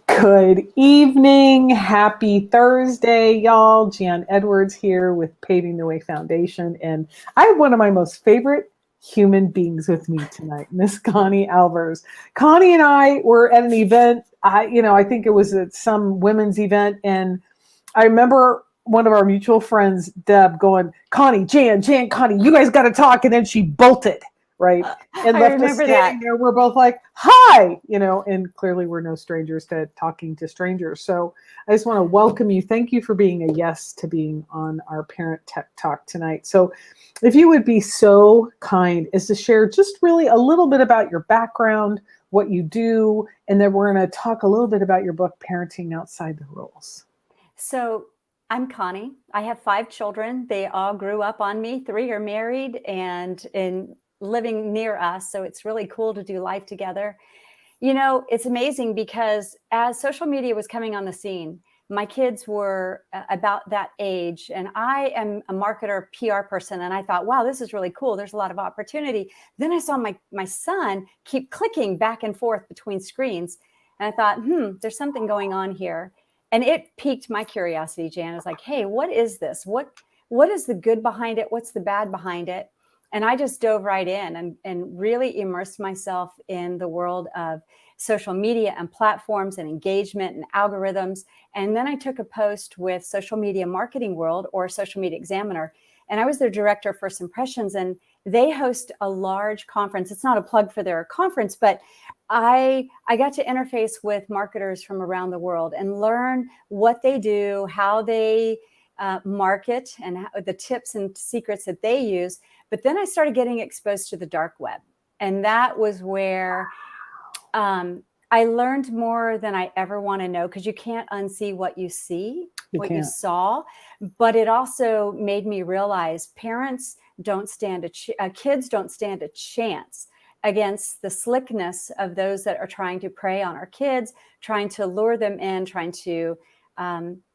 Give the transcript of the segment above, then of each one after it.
Good evening. Happy Thursday, y'all. Jan Edwards here with Paving the Way Foundation. And I have one of my most favorite human beings with me tonight, Miss Connie Albers. Connie and I were at an event. I think it was at some women's event. And I remember one of our mutual friends, Deb, going, Connie, Jan, Connie, you guys got to talk. And then she bolted. Right. And I left us remember standing that. there. We're both like, hi, and clearly we're no strangers to talking to strangers. So I just want to welcome you. Thank you for being a yes to being on our Parent Tech Talk tonight. So if you would be so kind as to share just really a little bit about your background, what you do, and then we're going to talk a little bit about your book, Parenting Outside the Rules. So I'm Connie. I have 5 children. They all grew up on me. 3 are married and living near us. So it's really cool to do life together. It's amazing because as social media was coming on the scene, my kids were about that age, and I am a marketer, PR person. And I thought, wow, this is really cool. There's a lot of opportunity. Then I saw my son keep clicking back and forth between screens. And I thought, there's something going on here. And it piqued my curiosity, Jan. I was like, hey, what is this? What is the good behind it? What's the bad behind it? And I just dove right in and really immersed myself in the world of social media and platforms and engagement and algorithms. And then I took a post with Social Media Marketing World, or Social Media Examiner, and I was their director of First Impressions. And they host a large conference. It's not a plug for their conference, but I got to interface with marketers from around the world and learn what they do, how they market, and the tips and secrets that they use. But then I started getting exposed to the dark web. And that was where I learned more than I ever want to know, because you can't unsee what you see, you saw. But it also made me realize parents don't stand kids don't stand a chance against the slickness of those that are trying to prey on our kids, trying to lure them in, trying to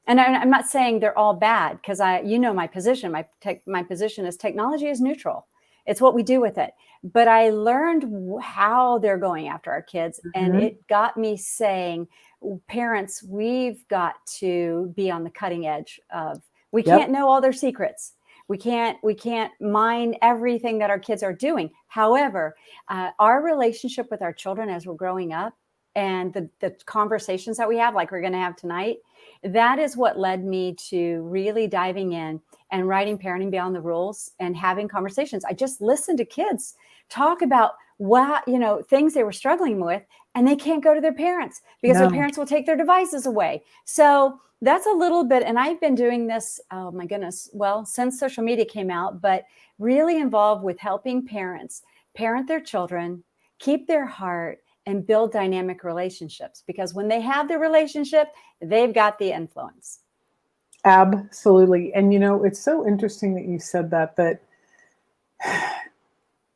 and I'm not saying they're all bad, because my position. My position is technology is neutral. It's what we do with it. But I learned how they're going after our kids, and it got me saying, parents, we've got to be on the cutting edge of. We can't know all their secrets. We can't mine everything that our kids are doing. However, our relationship with our children as we're growing up, and the conversations that we have, like we're going to have tonight, that is what led me to really diving in and writing Parenting Beyond the Rules and having conversations. I just listened to kids talk about things they were struggling with, and they can't go to their parents because their parents will take their devices away. So that's a little bit, and I've been doing this, oh my goodness, well, since social media came out, but really involved with helping parents parent their children, keep their heart, and build dynamic relationships, because when they have the relationship, they've got the influence. Absolutely. And, it's so interesting that you said that,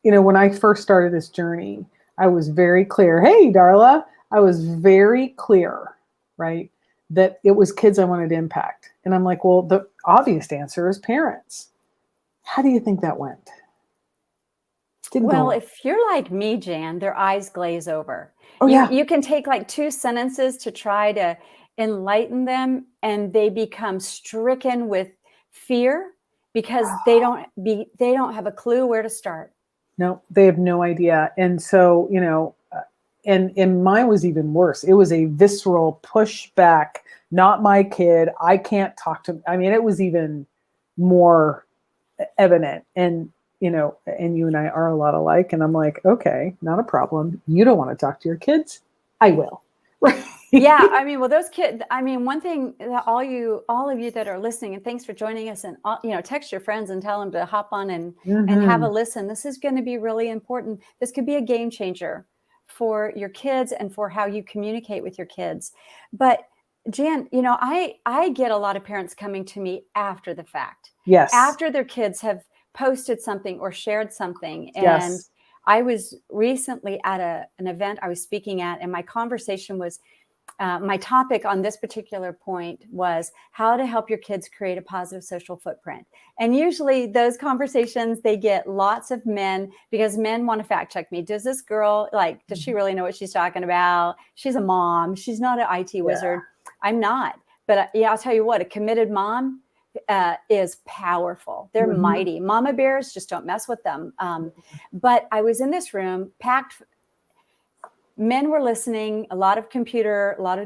when I first started this journey, I was very clear. Hey, Darla, I was very clear, right, that it was kids I wanted to impact. And I'm like, well, the obvious answer is parents. How do you think that went? Well, if you're like me, Jan, their eyes glaze over. Oh, You can take like 2 sentences to try to enlighten them, and they become stricken with fear because they don't have a clue where to start. No, they have no idea. And so, and mine was even worse. It was a visceral pushback. Not my kid. I can't talk to him. I mean, it was even more evident. And and you and I are a lot alike. And I'm like, okay, not a problem. You don't want to talk to your kids? I will. Yeah. I mean, well, those kids, one thing that all of you that are listening, and thanks for joining us, and, text your friends and tell them to hop on and have a listen. This is going to be really important. This could be a game changer for your kids and for how you communicate with your kids. But Jan, I get a lot of parents coming to me after the fact. Yes. After their kids have posted something or shared something. And yes. I was recently at an event I was speaking at, and my conversation was, my topic on this particular point was how to help your kids create a positive social footprint. And usually those conversations, they get lots of men, because men want to fact check me. Does this girl, does she really know what she's talking about? She's a mom. She's not an IT wizard. I'm not. But I'll tell you what, a committed mom is powerful. They're mighty. Mama bears, just don't mess with them. But I was in this room packed. Men were listening. A lot of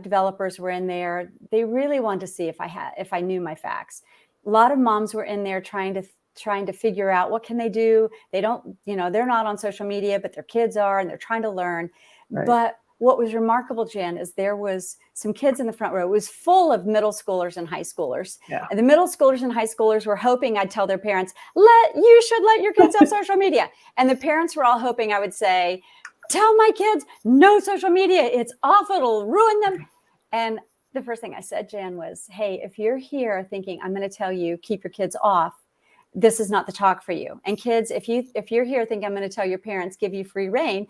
developers were in there. They really wanted to see if I knew my facts. A lot of moms were in there trying to figure out what can they do. They don't, they're not on social media, but their kids are, and they're trying to learn. Right. But what was remarkable, Jen, is there was some kids in the front row. It was full of middle schoolers and high schoolers. Yeah. And the middle schoolers and high schoolers were hoping I'd tell their parents, you should let your kids have social media. And the parents were all hoping I would say, tell my kids no social media. It's awful. It'll ruin them. And the first thing I said, Jan, was, hey, if you're here thinking I'm going to tell you keep your kids off, this is not the talk for you. And kids, if you're here thinking I'm going to tell your parents give you free reign,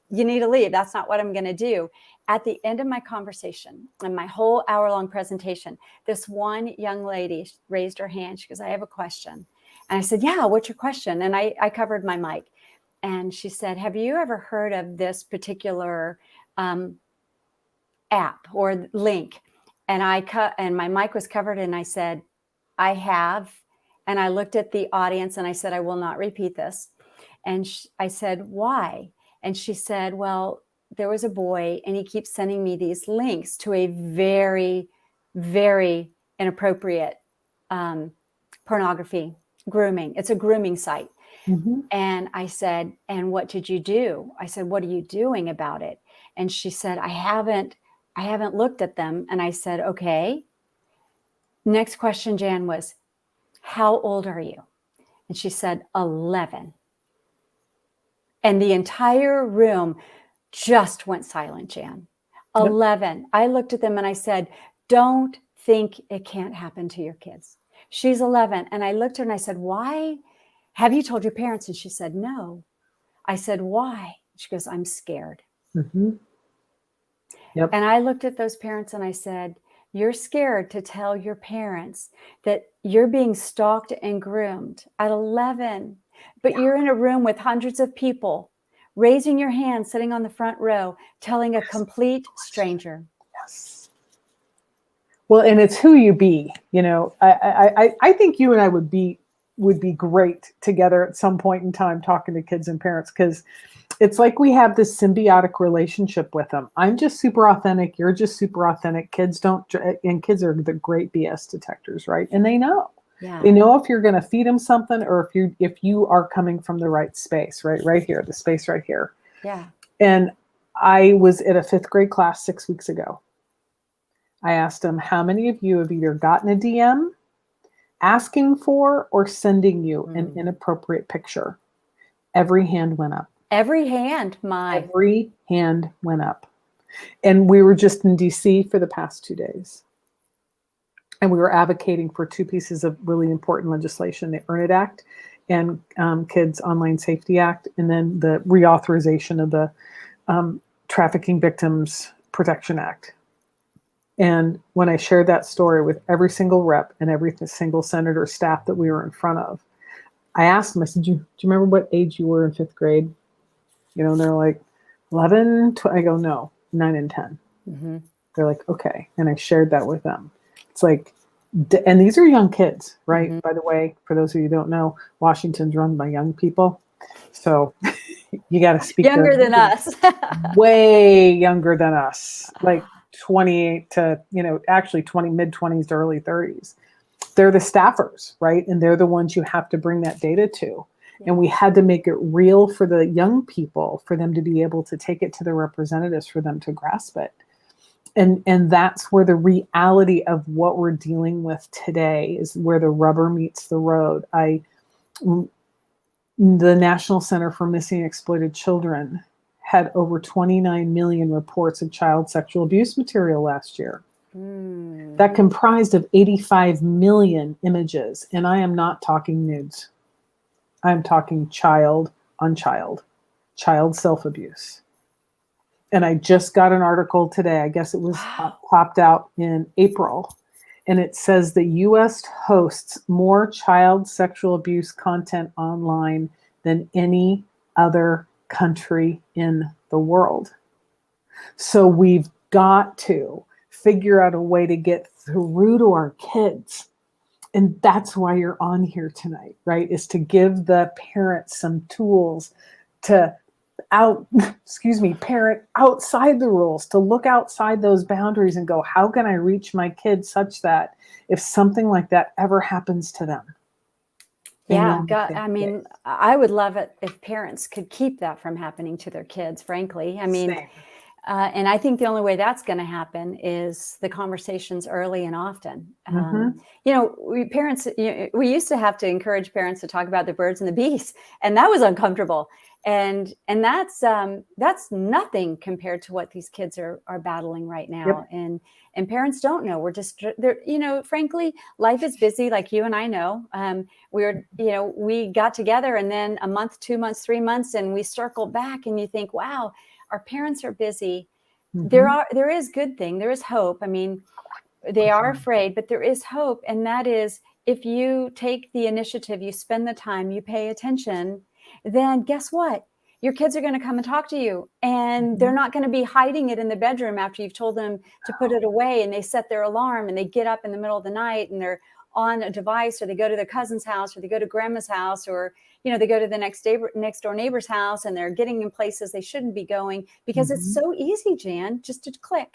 you need to leave. That's not what I'm going to do. At the end of my conversation and my whole hour-long presentation, this one young lady raised her hand. She goes, I have a question. And I said, yeah, what's your question? And I covered my mic. And she said, have you ever heard of this particular app or link? And and my mic was covered. And I said, I have. And I looked at the audience and I said, I will not repeat this. And I said, why? And she said, well, there was a boy and he keeps sending me these links to a very, very inappropriate pornography, grooming. It's a grooming site. Mm-hmm. And I said, and what did you do? I said, what are you doing about it? And she said, I haven't looked at them. And I said, okay. Next question, Jan, was, how old are you? And she said, 11. And the entire room just went silent, Jan. 11. Yep. I looked at them and I said, don't think it can't happen to your kids. She's 11. And I looked at her and I said, why? Have you told your parents? And she said, no. I said, why? She goes, I'm scared. Mm-hmm. Yep. And I looked at those parents and I said, you're scared to tell your parents that you're being stalked and groomed at 11, but you're in a room with hundreds of people, raising your hand, sitting on the front row, telling a complete stranger. Yes. Well, and it's who you be. I think you and I would be great together at some point in time talking to kids and parents, because it's like we have this symbiotic relationship with them. I'm just super authentic. You're just super authentic. Kids are the great BS detectors, right? And they know. Yeah. They know if you're going to feed them something or if you are coming from the right space, right here, the space right here. Yeah. And I was at a 5th grade class 6 weeks ago. I asked them, how many of you have either gotten a DM asking for or sending you an inappropriate picture? Every hand went up. Every hand went up. And we were just in DC for the past 2 days. And we were advocating for 2 pieces of really important legislation, the Earn It Act and Kids Online Safety Act, and then the reauthorization of the Trafficking Victims Protection Act. And when I shared that story with every single rep and every single senator staff that we were in front of, I asked them, I said, do you remember what age you were in 5th grade? And they're like, 11, 12. I go, no, 9 and 10. Mm-hmm. They're like, okay. And I shared that with them. It's like, and these are young kids, right? Mm-hmm. By the way, for those of you who don't know, Washington's run by young people. So you got to speak. Younger than us. Way younger than us. Like 28 to, actually mid-20s to early 30s. They're the staffers, right? And they're the ones you have to bring that data to. Yeah. And we had to make it real for the young people, for them to be able to take it to their representatives, for them to grasp it. And that's where the reality of what we're dealing with today is where the rubber meets the road. The National Center for Missing and Exploited Children had over 29 million reports of child sexual abuse material last year. That comprised of 85 million images. And I am not talking nudes. I'm talking child on child self-abuse. And I just got an article today. I guess it was Wow. popped out in April. And it says the US hosts more child sexual abuse content online than any other country in the world. So we've got to figure out a way to get through to our kids. And that's why you're on here tonight, right? Is to give the parents some tools to parent outside the rules, to look outside those boundaries and go, how can I reach my kids such that if something like that ever happens to them? Yeah, God, I mean, I would love it if parents could keep that from happening to their kids, frankly. I mean, Same. and I think the only way that's going to happen is the conversations early and often. Mm-hmm. We used to have to encourage parents to talk about the birds and the bees, and that was uncomfortable. And that's nothing compared to what these kids are battling right now. Yep. And parents don't know. They're frankly, life is busy, like you and I know. We got together, and then a month, 2 months, 3 months, and we circle back, and you think, wow, our parents are busy. Mm-hmm. There is good thing. There is hope. I mean, they are afraid, but there is hope. And that is, if you take the initiative, you spend the time, you pay attention, then guess what? Your kids are going to come and talk to you, and they're not going to be hiding it in the bedroom after you've told them to put it away, and they set their alarm and they get up in the middle of the night and they're on a device, or they go to their cousin's house, or they go to grandma's house, or they go to the next door neighbor's house, and they're getting in places they shouldn't be going, because it's so easy, Jan, just to click.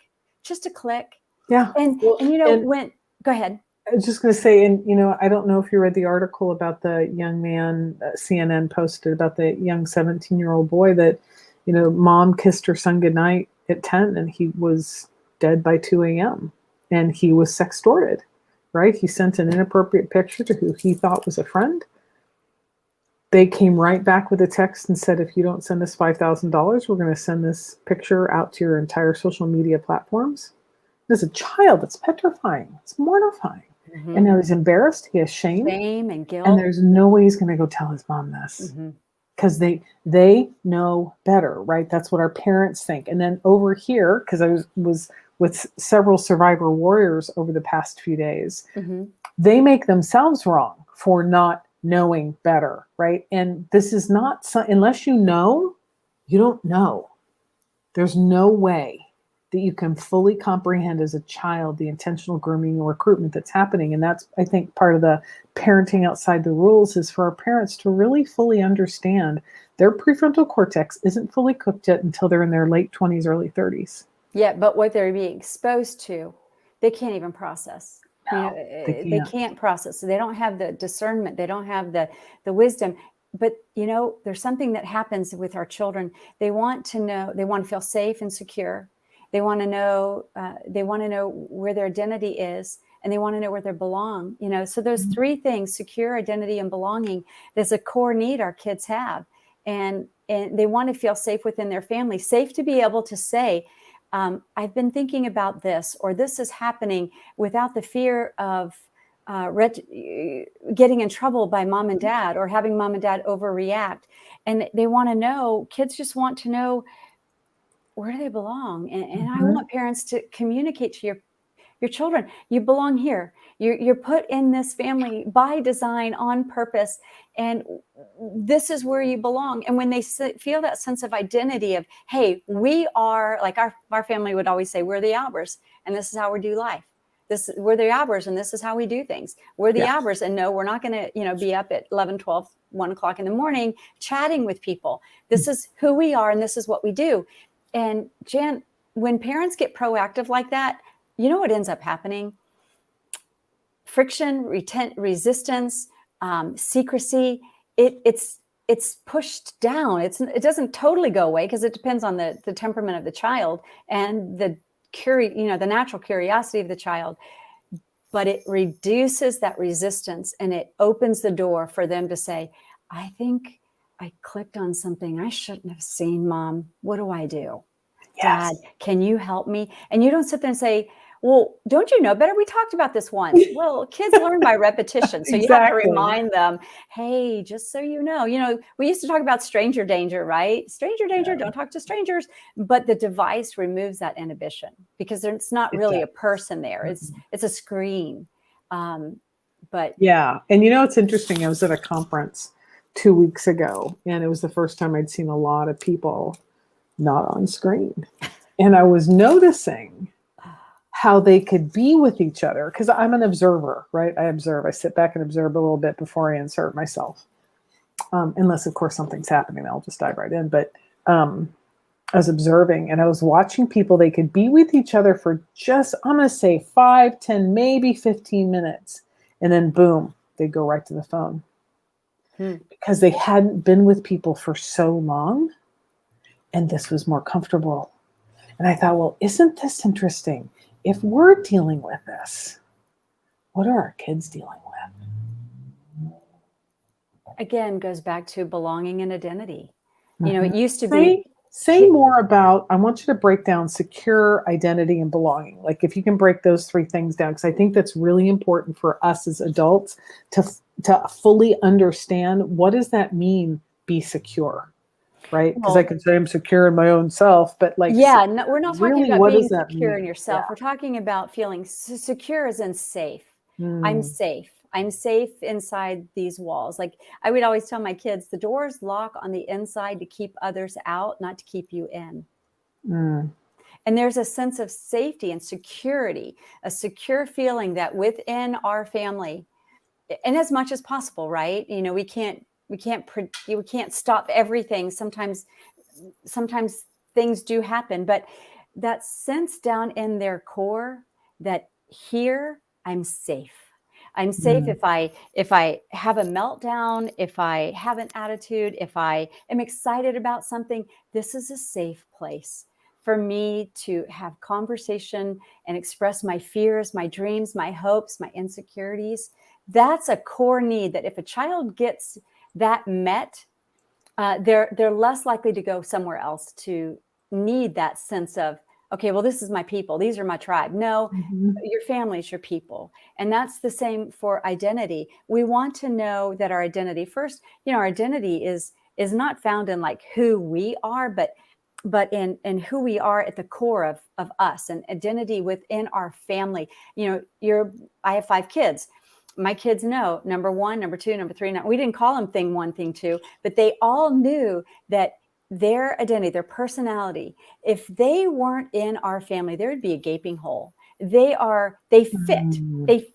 Yeah. Go ahead. I was just going to say, and I don't know if you read the article about the young man, CNN posted about the young 17-year-old boy that, mom kissed her son goodnight at 10 and he was dead by 2 a.m. and he was sextorted, right? He sent an inappropriate picture to who he thought was a friend. They came right back with a text and said, if you don't send us $5,000, we're going to send this picture out to your entire social media platforms. As a child, it's petrifying. It's mortifying. Mm-hmm. And now he's embarrassed. He has shame and guilt. And there's no way he's going to go tell his mom this, because they know better, right? That's what our parents think. And then over here, because I was with several survivor warriors over the past few days, they make themselves wrong for not knowing better, right? And this is not, unless you know, you don't know. There's no way that you can fully comprehend as a child the intentional grooming and recruitment that's happening. And that's, I think, part of the parenting outside the rules, is for our parents to really fully understand their prefrontal cortex isn't fully cooked yet until they're in their late 20s, early 30s. Yeah, but what they're being exposed to, they can't even process. No, they can't process. So they don't have the discernment. They don't have the wisdom. But, there's something that happens with our children. They want to know, they want to feel safe and secure. They want to know where their identity is, and they want to know where they belong. So those three things: secure, identity, and belonging. There's a core need our kids have, and they want to feel safe within their family, safe to be able to say, I've been thinking about this, or this is happening, without the fear of getting in trouble by mom and dad, or having mom and dad overreact. And they want to know, kids just want to know, where do they belong? And I want parents to communicate to your children, you belong here. You're put in this family by design, on purpose, and this is where you belong. And when they feel that sense of identity of, hey, we are, like our family would always say, we're the Albers, and this is how we do life. We're the Albers, and this is how we do things. We're the Albers, and no, we're not going to be up at 11, 12, 1 o'clock in the morning chatting with people. This is who we are, and this is what we do. And Jan, when parents get proactive like that, you know what ends up happening? Friction, resistance, secrecy. It's pushed down. It doesn't totally go away, because it depends on the temperament of the child and the natural curiosity of the child. But it reduces that resistance, and it opens the door for them to say, I think I clicked on something I shouldn't have seen, Mom. What do I do? Yes. Dad, can you help me? And you don't sit there and say, Well, don't you know better? We talked about this once. Well, kids learn by repetition. So you have to Exactly. remind them, hey, just so you know, we used to talk about stranger danger, right? Stranger danger, don't talk to strangers. But the device removes that inhibition because it's not really a person there. It's a screen. But yeah. And it's interesting. I was at a conference 2 weeks ago, and it was the first time I'd seen a lot of people not on screen. And I was noticing how they could be with each other, because I'm an observer, right? I observe. I sit back and observe a little bit before I insert myself. Unless, of course, something's happening, I'll just dive right in. But I was observing, and I was watching people. They could be with each other for just, I'm going to say 5, 10, maybe 15 minutes. And then boom, they go right to the phone. Because they hadn't been with people for so long. And this was more comfortable. And I thought, well, isn't this interesting? If we're dealing with this, what are our kids dealing with? Again, goes back to belonging and identity. It used to be. Say more about, I want you to break down secure, identity, and belonging. Like if you can break those 3 things down, because I think that's really important for us as adults to fully understand, what does that mean, be secure, right? Because I can say I'm secure in my own self, but like, no, we're not talking really, about what being does that secure mean? in yourself. Yeah. We're talking about feeling secure as in safe. I'm safe. I'm safe inside these walls. Like I would always tell my kids, the doors lock on the inside to keep others out, not to keep you in. And there's a sense of safety and security, a secure feeling that within our family, and as much as possible, right? We can't stop everything. Sometimes things do happen, but that sense down in their core that here I'm safe. I'm safe if I have a meltdown, if I have an attitude, if I am excited about something. This is a safe place for me to have conversation and express my fears, my dreams, my hopes, my insecurities. That's a core need that if a child gets that met, they're less likely to go somewhere else to need that sense of, okay, well, this is my people. These are my tribe. No, your family's your people. And that's the same for identity. We want to know that our identity first, our identity is not found in like who we are, but in who we are at the core of us, and identity within our family. I have 5 kids. My kids know number 1, number 2, number 3. We didn't call them thing 1, thing 2, but they all knew that their identity, their personality, if they weren't in our family, there would be a gaping hole. They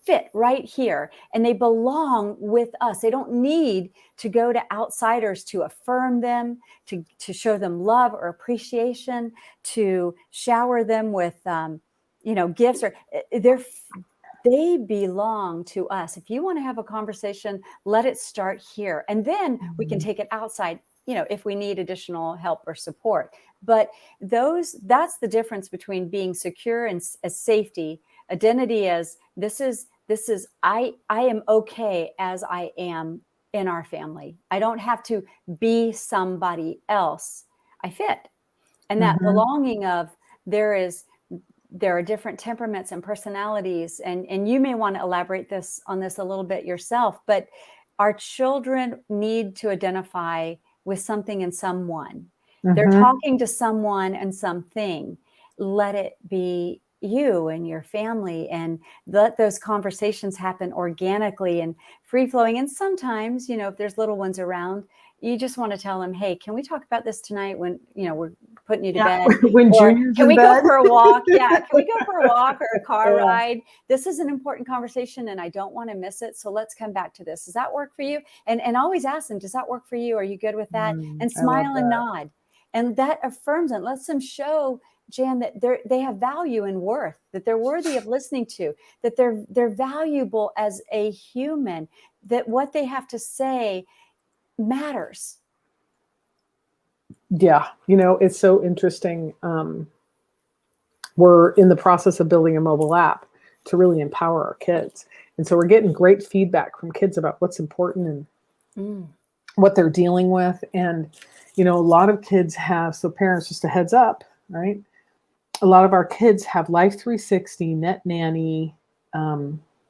fit right here, and they belong with us. They don't need to go to outsiders to affirm them, to show them love or appreciation, to shower them with gifts, or they belong to us. If you want to have a conversation, let it start here, and then we can take it outside, if we need additional help or support. But that's the difference between being secure and as safety, identity as this is I am okay as I am in our family. I don't have to be somebody else. I fit. And that belonging of there are different temperaments and personalities, and you may want to elaborate on this a little bit yourself, but our children need to identify with something and someone. They're talking to someone and something. Let it be you and your family, and let those conversations happen organically and free flowing. And sometimes, if there's little ones around, you just want to tell them, hey, can we talk about this tonight when, we're putting you to bed? When or Junior's can we in go bed? for a walk? Yeah. Can we go for a walk or a car ride? This is an important conversation and I don't want to miss it. So let's come back to this. Does that work for you? And always ask them, does that work for you? Are you good with that? And smile and nod. And that affirms and lets them show, Jan, that they have value and worth, that they're worthy of listening to, that they're valuable as a human, that what they have to say matters. Yeah. It's so interesting. We're in the process of building a mobile app to really empower our kids. And so we're getting great feedback from kids about what's important and what they're dealing with. And, a lot of kids have, so parents, just a heads up, right? a lot of our kids have Life 360, Net Nanny,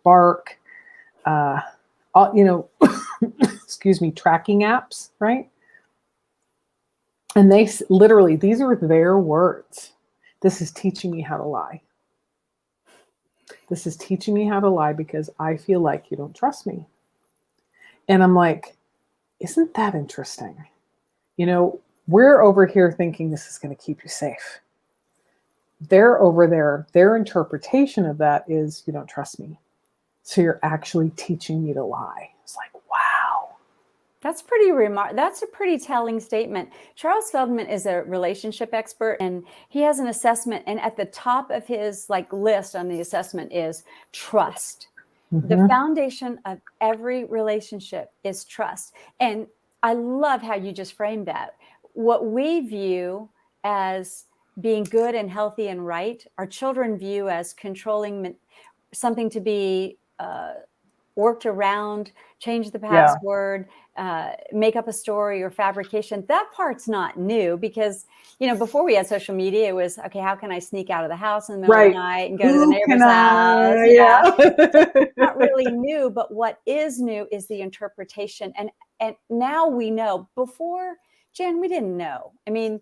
Bark, uh, all, excuse me, tracking apps, right? And they literally, these are their words. This is teaching me how to lie. This is teaching me how to lie because I feel like you don't trust me. And I'm like, isn't that interesting? We're over here thinking this is going to keep you safe. They're over there. Their interpretation of that is you don't trust me. So you're actually teaching me to lie. It's like, wow. That's that's a pretty telling statement. Charles Feldman is a relationship expert, and he has an assessment, and at the top of his list on the assessment is trust. Mm-hmm. The foundation of every relationship is trust. And I love how you just framed that. What we view as being good and healthy and right, our children view as controlling, something to be worked around, change the password, make up a story or fabrication. That part's not new because, before we had social media, it was, okay, how can I sneak out of the house in the middle of the night and go to the neighbor's house? Yeah. Not really new, but what is new is the interpretation. And now we know. Before, Jan, we didn't know. I mean,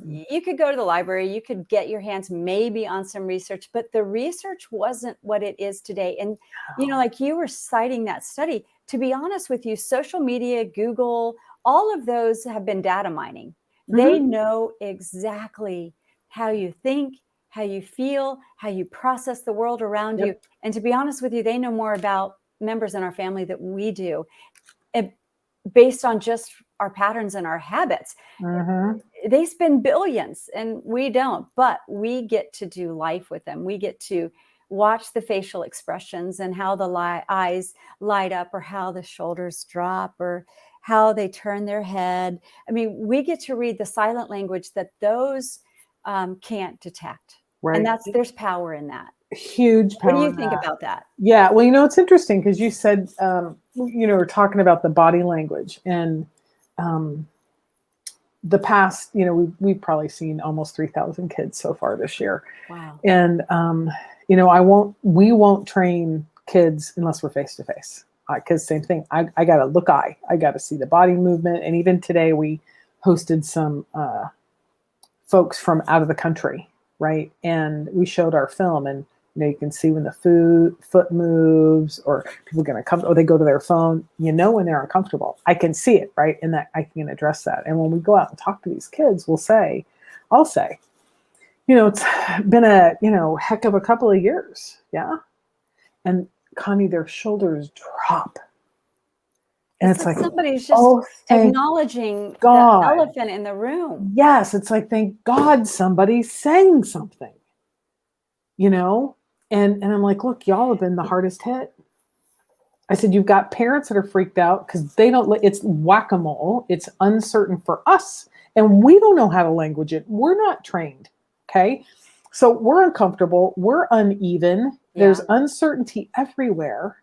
you could go to the library, you could get your hands maybe on some research, but the research wasn't what it is today. And, like you were citing that study, to be honest with you, social media, Google, all of those have been data mining. Mm-hmm. They know exactly how you think, how you feel, how you process the world around you. And to be honest with you, they know more about members in our family than we do, based on just our patterns and our habits. Mm-hmm. They spend billions and we don't, but we get to do life with them. We get to watch the facial expressions and how the eyes light up, or how the shoulders drop, or how they turn their head. I mean, we get to read the silent language that those can't detect. Right. And there's power in that. Huge power. What do you think about that? Yeah. Well, it's interesting because you said, we're talking about the body language, and the past, we've probably seen almost 3,000 kids so far this year. Wow. And, we won't train kids unless we're face to face. Because same thing, I got to look eye. I got to see the body movement. And even today we hosted some folks from out of the country, right? And we showed our film, and you can see when the foot moves, or people going to come, or they go to their phone, when they're uncomfortable. I can see it, right? And that I can address that. And when we go out and talk to these kids, I'll say, it's been a, heck of a couple of years. Yeah. And Connie, their shoulders drop. And it's like somebody's just acknowledging God. The elephant in the room. Yes. It's like, thank God somebody's saying something, And I'm like, look, y'all have been the hardest hit. I said, you've got parents that are freaked out because it's whack-a-mole. It's uncertain for us. And we don't know how to language it. We're not trained. Okay. So we're uncomfortable. We're uneven. Yeah. There's uncertainty everywhere.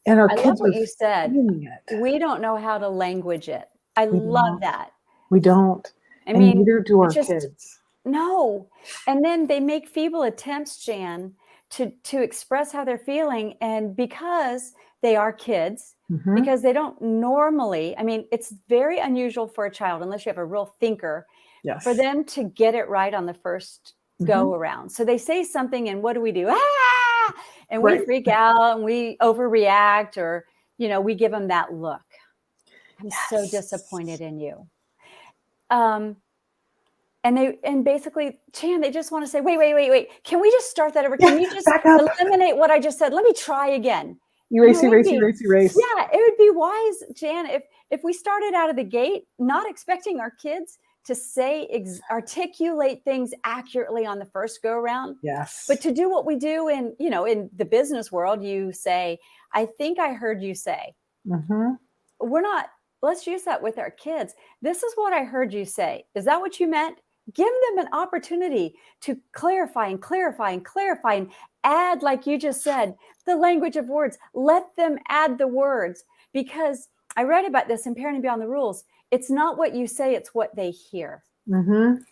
And our kids love what you said. We don't know how to language it. I love that. We don't. I mean, neither do our kids. No. And then they make feeble attempts, Jan, to express how they're feeling. And because they are kids, mm-hmm. because they don't normally, it's very unusual for a child, unless you have a real thinker, yes. for them to get it right on the first mm-hmm. go around. So they say something, and what do? Ah! And we freak out and we overreact, or, we give them that look. I'm yes. so disappointed in you. And basically, Chan, they just want to say, wait. Can we just start that over? Can you just eliminate what I just said? Let me try again. Erase. Yeah, it would be wise, Jan, if we started out of the gate, not expecting our kids to say, articulate things accurately on the first go around. Yes. But to do what we do in the business world, you say, I think I heard you say. Mm-hmm. Let's use that with our kids. This is what I heard you say. Is that what you meant? Give them an opportunity to clarify and add, like you just said, the language of words. Let them add the words, because I read about this in Parenting Beyond the Rules. It's not what you say, it's what they hear. Mm-hmm.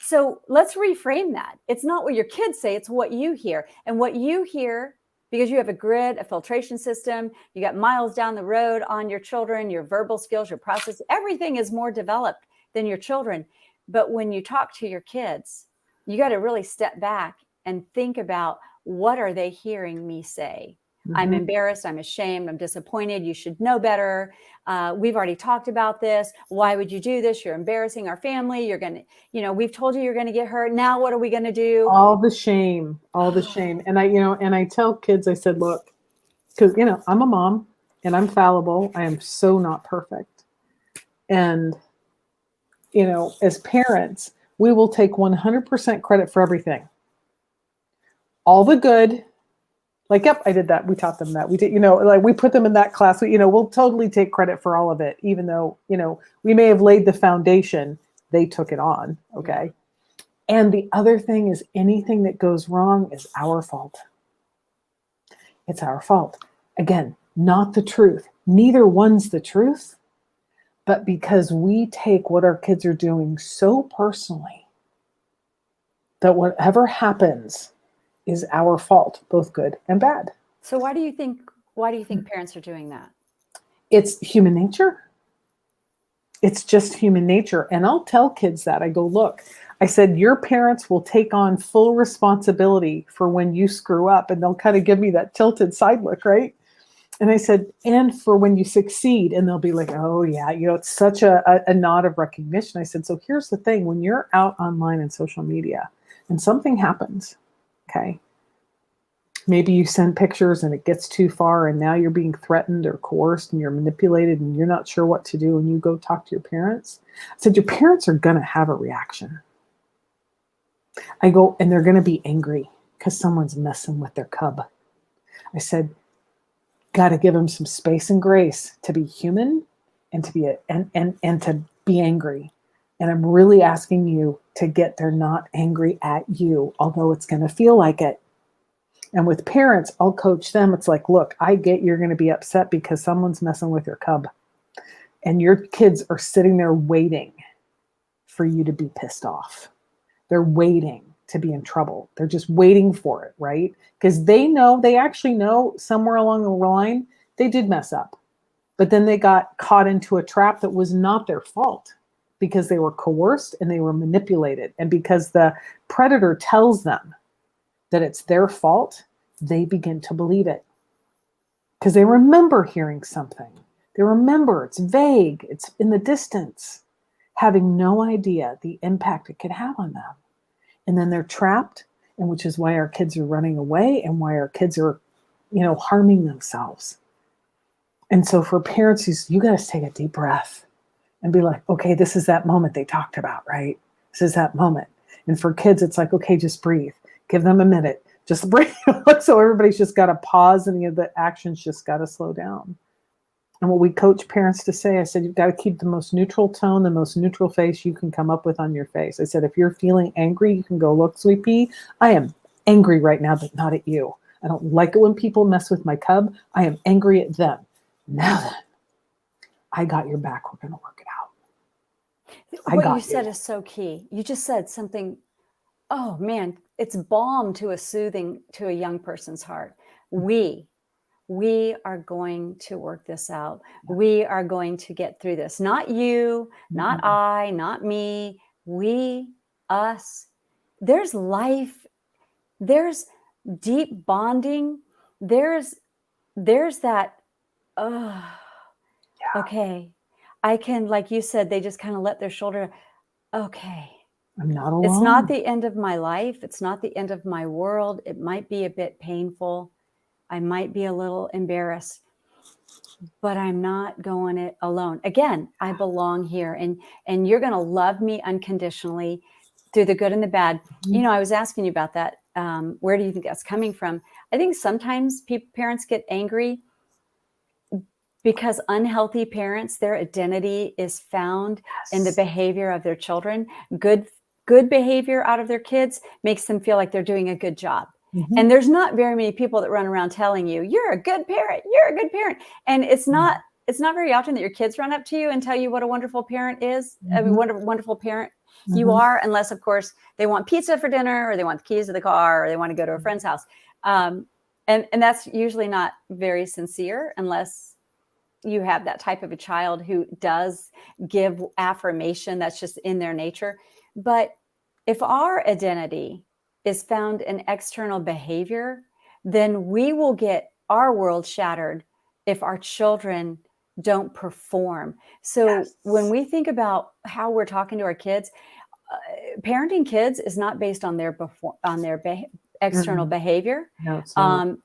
So let's reframe that. It's not what your kids say, it's what you hear. And what you hear, because you have a grid, a filtration system, you got miles down the road on your children, your verbal skills, your process, everything is more developed than your children. But when you talk to your kids, you got to really step back and think about, what are they hearing me say? I'm embarrassed. I'm ashamed. I'm disappointed. You should know better. We've already talked about this. Why would you do this? You're embarrassing our family. You're going to, we've told you you're going to get hurt. Now, what are we going to do? All the shame, And I tell kids, I said, look, because, I'm a mom and I'm fallible. I am so not perfect. And, as parents, we will take 100% credit for everything. All the good. Like, yep, I did that. We taught them that. We did, like we put them in that class. We'll totally take credit for all of it, even though, we may have laid the foundation. They took it on. Okay. And the other thing is, anything that goes wrong is our fault. It's our fault. Again, not the truth. Neither one's the truth, but because we take what our kids are doing so personally that whatever happens is our fault, both good and bad. So why do you think parents are doing that? It's human nature. It's just human nature. And I'll tell kids that. I go, look, I said, your parents will take on full responsibility for when you screw up. And they'll kind of give me that tilted side look, right? And I said, and for when you succeed. And they'll be like, oh yeah, it's such a nod of recognition. I said, so here's the thing. When you're out online and social media and something happens, okay, maybe you send pictures and it gets too far and now you're being threatened or coerced and you're manipulated and you're not sure what to do, and you go talk to your parents. I said, your parents are going to have a reaction. I go, and they're going to be angry because someone's messing with their cub. I said, got to give them some space and grace to be human and to be and to be angry. And I'm really asking you to get they're not angry at you, although it's going to feel like it. And with parents, I'll coach them. It's like, look, I get you're going to be upset because someone's messing with your cub. And your kids are sitting there waiting for you to be pissed off. They're waiting to be in trouble. They're just waiting for it, right? Because they actually know somewhere along the line, they did mess up. But then they got caught into a trap that was not their fault, because they were coerced and they were manipulated. And because the predator tells them that it's their fault, they begin to believe it. Because they remember hearing something. They remember it's vague, it's in the distance, having no idea the impact it could have on them. And then they're trapped, and which is why our kids are running away and why our kids are, harming themselves. And so for parents, you got to take a deep breath and be like, okay, this is that moment they talked about, right? This is that moment. And for kids, it's like, okay, just breathe. Give them a minute. Just breathe. So everybody's just got to pause, and the actions just got to slow down. And what we coach parents to say, I said, you've got to keep the most neutral tone, the most neutral face you can come up with on your face. I said, if you're feeling angry, you can go, look, sweet pea, I am angry right now, but not at you. I don't like it when people mess with my cub. I am angry at them. Now then, I got your back. We're going to work it out. What you said is so key. You just said something, oh man, it's balm to a young person's heart. We are going to work this out. We are going to get through this. Not you, not I, not me. We, us. There's life. There's deep bonding. There's that, okay. I can, like you said, they just kind of let their shoulder, okay. I'm not alone. It's not the end of my life. It's not the end of my world. It might be a bit painful. I might be a little embarrassed, but I'm not going it alone. Again, I belong here, and you're going to love me unconditionally through the good and the bad. Mm-hmm. I was asking you about that. Where do you think that's coming from? I think sometimes parents get angry because unhealthy parents, their identity is found in the behavior of their children. Good behavior out of their kids makes them feel like they're doing a good job. Mm-hmm. And there's not very many people that run around telling you, you're a good parent, you're a good parent. And it's not very often that your kids run up to you and tell you what a wonderful parent is, a wonderful parent You are, unless, of course, they want pizza for dinner, or they want the keys to the car, or they want to go to a friend's house. And that's usually not very sincere unless you have that type of a child who does give affirmation. That's just in their nature. But if our identity is found in external behavior, then we will get our world shattered if our children don't perform. So when we think about how we're talking to our kids, parenting kids is not based on their external behavior. No, it's not.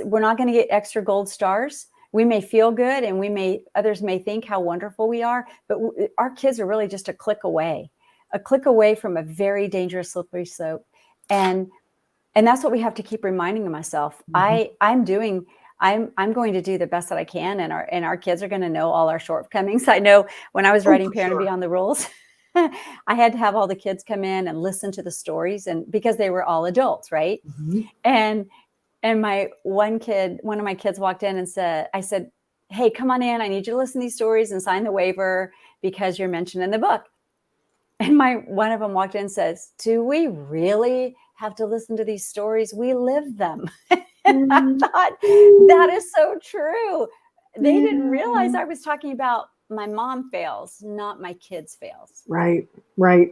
We're not going to get extra gold stars. We may feel good, and others may think how wonderful we are, but our kids are really just a click away from a very dangerous slippery slope. And that's what we have to keep reminding myself. I'm going to do the best that I can, and our kids are going to know all our shortcomings. I know when I was writing Parent Beyond the Rules, I had to have all the kids come in and listen to the stories, and because they were all adults, right? And my one of my kids walked in and I said, "Hey, come on in. I need you to listen to these stories and sign the waiver because you're mentioned in the book." And one of them walked in and says, "Do we really have to listen to these stories? We live them." And I thought, that is so true. They didn't realize I was talking about my mom fails, not my kids fails. Right.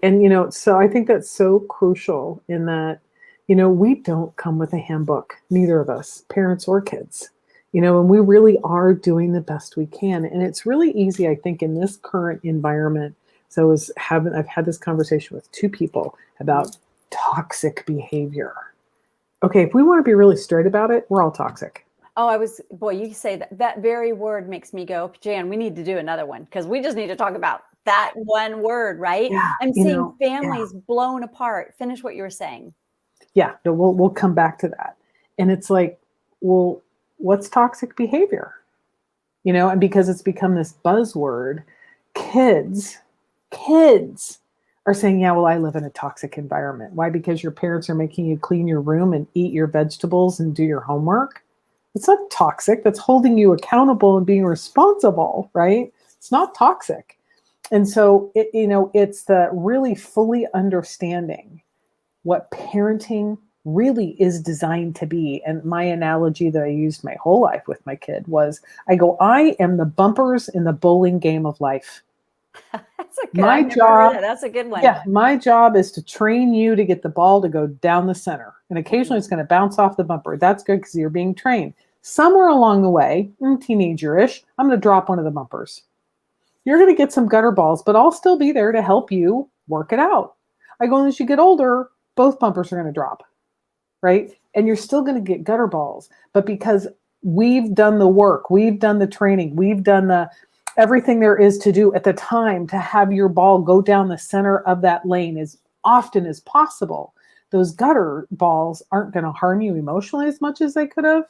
And, so I think that's so crucial in that, we don't come with a handbook, neither of us, parents or kids, and we really are doing the best we can. And it's really easy, I think, in this current environment. So I've had this conversation with two people about toxic behavior. Okay, if we want to be really straight about it, we're all toxic. Oh, you say that very word makes me go, Jan, we need to do another one, because we just need to talk about that one word, right? Yeah, I'm seeing families blown apart. Finish what you were saying. Yeah, no, we'll come back to that. And it's like, well, what's toxic behavior? And because it's become this buzzword, kids are saying, yeah, well, I live in a toxic environment. Why? Because your parents are making you clean your room and eat your vegetables and do your homework. It's not toxic. That's holding you accountable and being responsible, right? It's not toxic. And so, it's the really fully understanding what parenting really is designed to be. And my analogy that I used my whole life with my kid was, I am the bumpers in the bowling game of life. That's a good, I've never heard that. That's a good one. Yeah, my job is to train you to get the ball to go down the center. And occasionally it's going to bounce off the bumper. That's good because you're being trained. Somewhere along the way, teenager-ish, I'm going to drop one of the bumpers. You're going to get some gutter balls, but I'll still be there to help you work it out. As you get older, both bumpers are going to drop, right? And you're still going to get gutter balls. But because we've done the work, we've done the training, we've done everything there is to do at the time to have your ball go down the center of that lane as often as possible, those gutter balls aren't going to harm you emotionally as much as they could have.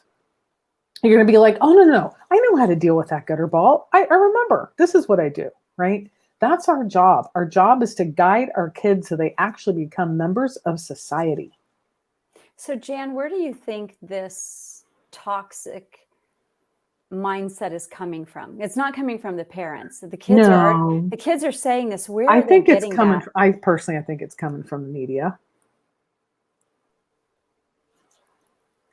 You're going to be like, oh, no, I know how to deal with that gutter ball. I remember, this is what I do, right? That's our job. Our job is to guide our kids so they actually become members of society. So, Jan, where do you think this toxic mindset is coming from? It's not coming from the parents. The kids are saying this. I think it's coming. I think it's coming from the media.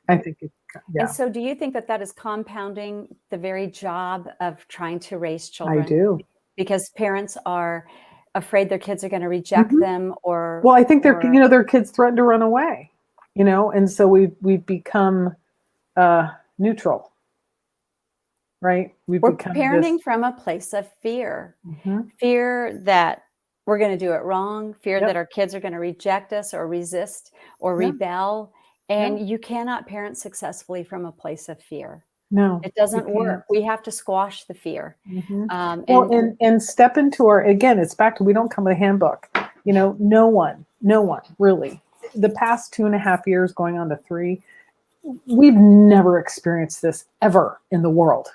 I think it's, yeah. And so do you think that is compounding the very job of trying to raise children? I do. Because parents are afraid their kids are going to reject them, or... Well, I think their kids threaten to run away, and so we've become neutral, right? We're parenting from a place of fear. Fear that we're going to do it wrong, fear that our kids are going to reject us or resist or rebel. And you cannot parent successfully from a place of fear. No, it doesn't work. We have to squash the fear. And step into it's back to, we don't come with a handbook. No one really. The past 2.5 years going on to 3, we've never experienced this ever in the world.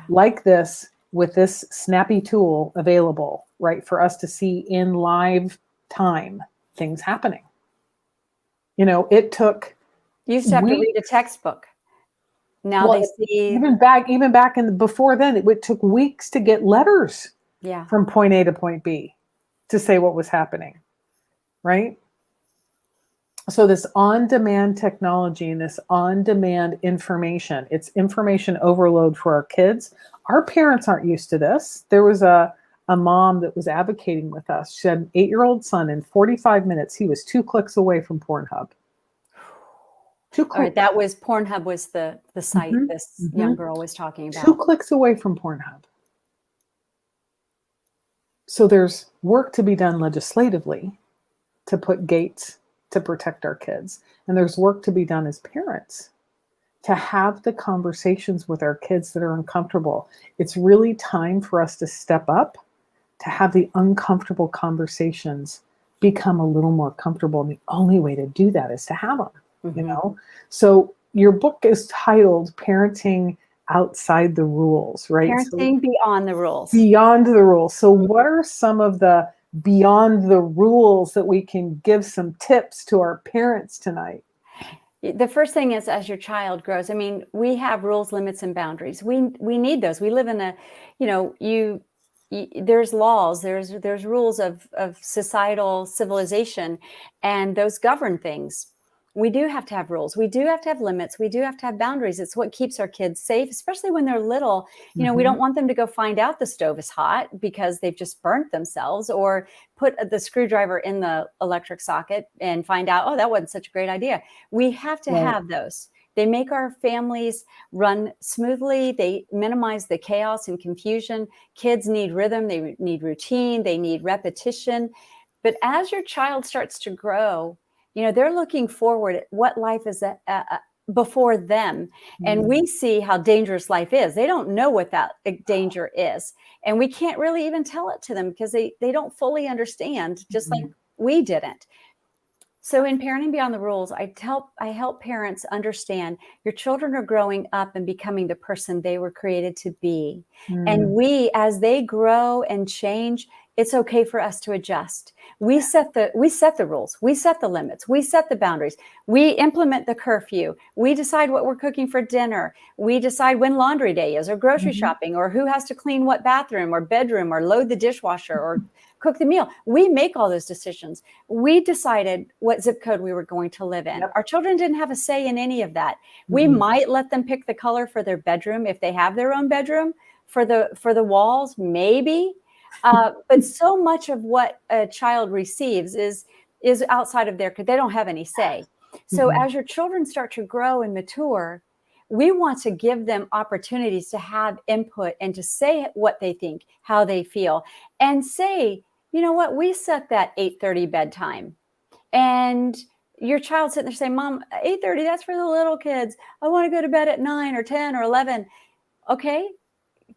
Like this, with this snappy tool available, right, for us to see in live time things happening. It took. You used to have to read a textbook. Now they see. Even back before then, it took weeks to get letters. Yeah. From point A to point B. to say what was happening, right? So this on-demand technology and this on-demand information, it's information overload for our kids. Our parents aren't used to this. There was a mom that was advocating with us. She had an 8-year-old son. In 45 minutes, he was 2 clicks away from Pornhub. 2 clicks. All right, that was Pornhub was the site this young girl was talking about. 2 clicks away from Pornhub. So there's work to be done legislatively to put gates to protect our kids. And there's work to be done as parents to have the conversations with our kids that are uncomfortable. It's really time for us to step up, to have the uncomfortable conversations become a little more comfortable. And the only way to do that is to have them, you know? So your book is titled Parenting Outside the Rules, right? Parenting Beyond the Rules. Beyond the rules. So what are some of the beyond the rules that we can give some tips to our parents tonight? The first thing is, as your child grows, I mean, we have rules, limits, and boundaries. We need those. We live in a, you know, there's laws, there's rules of societal civilization, and those govern things. We do have to have rules. We do have to have limits. We do have to have boundaries. It's what keeps our kids safe, especially when they're little. You know, we don't want them to go find out the stove is hot because they've just burnt themselves, or put the screwdriver in the electric socket and find out, oh, that wasn't such a great idea. We have to have those. They make our families run smoothly. They minimize the chaos and confusion. Kids need rhythm. They need routine. They need repetition. But as your child starts to grow, you know, they're looking forward at what life is before them. And we see how dangerous life is. They don't know what that danger is. And we can't really even tell it to them because they don't fully understand, just like we didn't. So in Parenting Beyond the Rules, I help parents understand your children are growing up and becoming the person they were created to be. And we, as they grow and change, it's okay for us to adjust. We set the rules, we set the limits, we set the boundaries, we implement the curfew, we decide what we're cooking for dinner, we decide when laundry day is, or grocery shopping, or who has to clean what bathroom or bedroom, or load the dishwasher, or cook the meal. We make all those decisions. We decided what zip code we were going to live in. Our children didn't have a say in any of that. We might let them pick the color for their bedroom if they have their own bedroom, for the walls, maybe. But so much of what a child receives is outside of they don't have any say. So as your children start to grow and mature, we want to give them opportunities to have input and to say what they think, how they feel, and say, you know what, we set that 8:30 bedtime. And your child sitting there saying, Mom, 8:30, that's for the little kids. I want to go to bed at 9 or 10 or 11. Okay.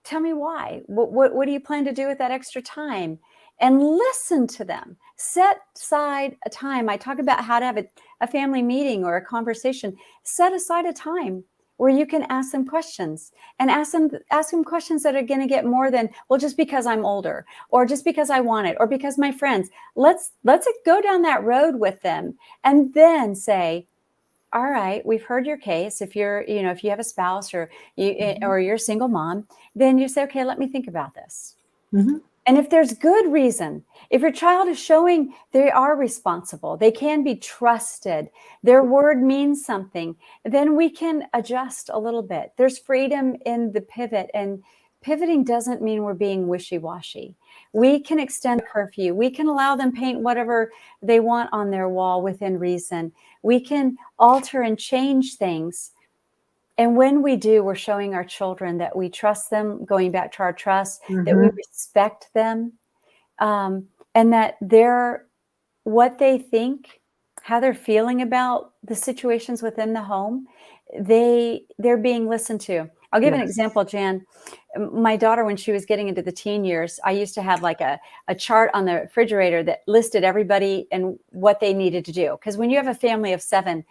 Tell me why. What do you plan to do with that extra time? And listen to them. Set aside a time. I talk about how to have a family meeting or a conversation. Set aside a time where you can ask them questions, and ask them questions that are going to get more than, well, just because I'm older, or just because I want it, or because my friends. Let's go down that road with them, and then say, all right, we've heard your case. If if you have a spouse, or you're a single mom, then you say, okay, let me think about this. And if there's good reason, if your child is showing they are responsible, they can be trusted, their word means something, then we can adjust a little bit. There's freedom in the pivot, and pivoting doesn't mean we're being wishy-washy. We can extend curfew. We can allow them paint whatever they want on their wall within reason. We can alter and change things. And when we do, we're showing our children that we trust them, going back to our trust, that we respect them, and that what they think, how they're feeling about the situations within the home, they're being listened to. I'll give an example, Jan. My daughter, when she was getting into the teen years, I used to have like a chart on the refrigerator that listed everybody and what they needed to do. Because when you have a family of 7,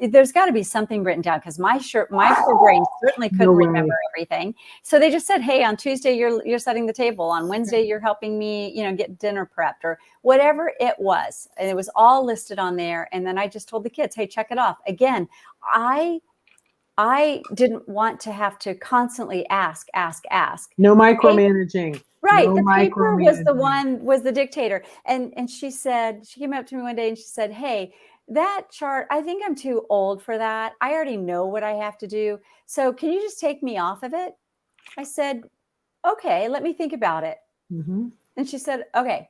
there's got to be something written down, because my poor brain certainly couldn't remember everything. So they just said, hey, on Tuesday, you're setting the table. On Wednesday, you're helping me, get dinner prepped, or whatever it was. And it was all listed on there. And then I just told the kids, hey, check it off. Again, I I didn't want to have to constantly ask. No Hey, micromanaging. right. No The paper was micromanaging. was the dictator. And she came up to me one day and she said, hey, that chart, I think I'm too old for that. I already know what I have to do. So can you just take me off of it? I said, okay, let me think about it. Mm-hmm. And she said, okay.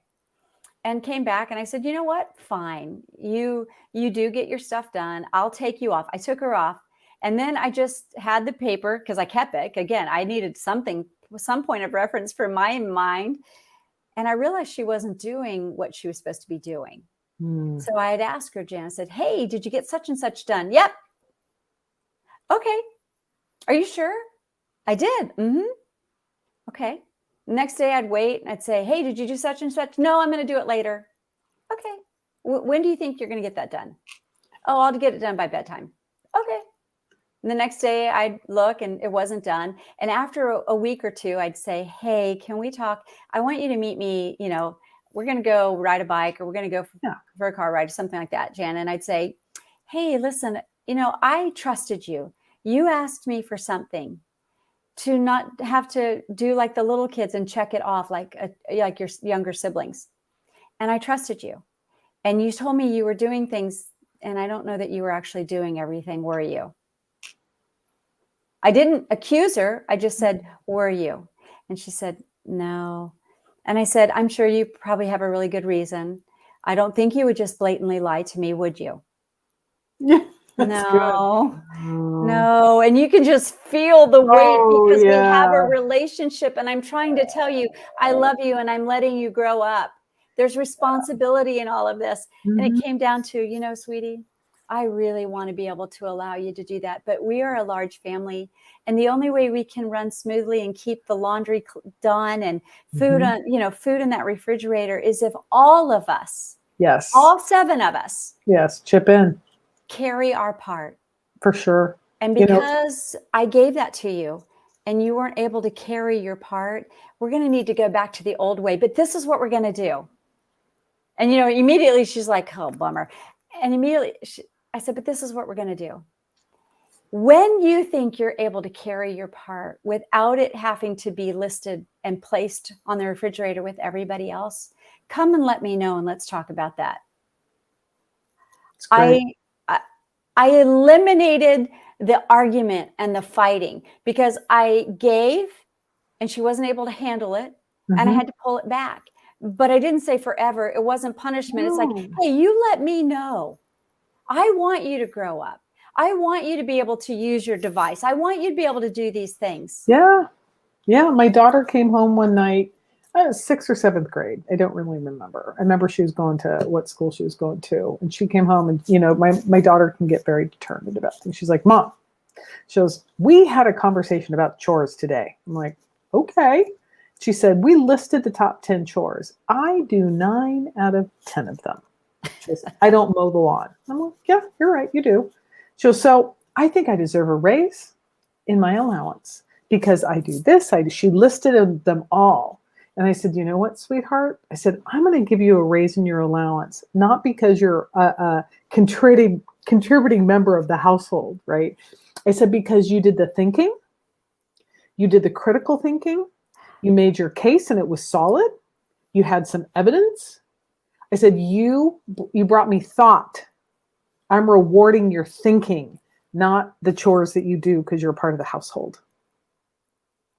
And came back and I said, you know what? Fine. You do get your stuff done. I'll take you off. I took her off. And then I just had the paper because I kept it. Again, I needed some point of reference for my mind. And I realized she wasn't doing what she was supposed to be doing. Mm. So I had asked her, Jan, I said, hey, did you get such and such done? Yep. Okay. Are you sure? I did. Mm-hmm. Okay. Next day I'd wait and I'd say, hey, did you do such and such? No, I'm going to do it later. Okay. When do you think you're going to get that done? Oh, I'll get it done by bedtime. Okay. And the next day I'd look and it wasn't done. And after a week or two, I'd say, hey, can we talk? I want you to meet me. We're going to go ride a bike or we're going to go for a car ride, something like that, Jan. And I'd say, hey, listen, I trusted you. You asked me for something to not have to do like the little kids and check it off like your younger siblings. And I trusted you. And you told me you were doing things, and I don't know that you were actually doing everything, were you? I didn't accuse her. I just said, were you? And she said, no. And I said, I'm sure you probably have a really good reason. I don't think you would just blatantly lie to me, would you? Yeah, that's no. good. No. And you can just feel the weight because we have a relationship. And I'm trying to tell you, I love you and I'm letting you grow up. There's responsibility in all of this. Mm-hmm. And it came down to, sweetie, I really want to be able to allow you to do that. But we are a large family. And the only way we can run smoothly and keep the laundry done and food food in that refrigerator is if all of us, yes, all 7 of us, chip in, carry our part. For sure. And because I gave that to you and you weren't able to carry your part, we're going to need to go back to the old way. But this is what we're going to do. And, immediately she's like, oh, bummer. And immediately I said, but this is what we're going to do. When you think you're able to carry your part without it having to be listed and placed on the refrigerator with everybody else, come and let me know and let's talk about that. I eliminated the argument and the fighting because I gave and she wasn't able to handle it. Mm-hmm. And I had to pull it back. But I didn't say forever. It wasn't punishment. No. It's like, hey, you let me know. I want you to grow up. I want you to be able to use your device. I want you to be able to do these things. Yeah. My daughter came home one night, 6th or 7th grade. I don't really remember. I remember she was going to what school she was going to. And she came home and, my daughter can get very determined about things. She's like, Mom, she goes, we had a conversation about chores today. I'm like, okay. She said, we listed the top 10 chores. I do 9 out of 10 of them. She goes, I don't mow the lawn. I'm like, yeah, you're right. You do. She goes, so I think I deserve a raise in my allowance because I do this. She listed them all. And I said, you know what, sweetheart? I said, I'm going to give you a raise in your allowance, not because you're a contributing member of the household, right? I said, because you did the thinking, you did the critical thinking, you made your case and it was solid. You had some evidence. I said, you brought me thought. I'm rewarding your thinking, not the chores that you do because you're a part of the household.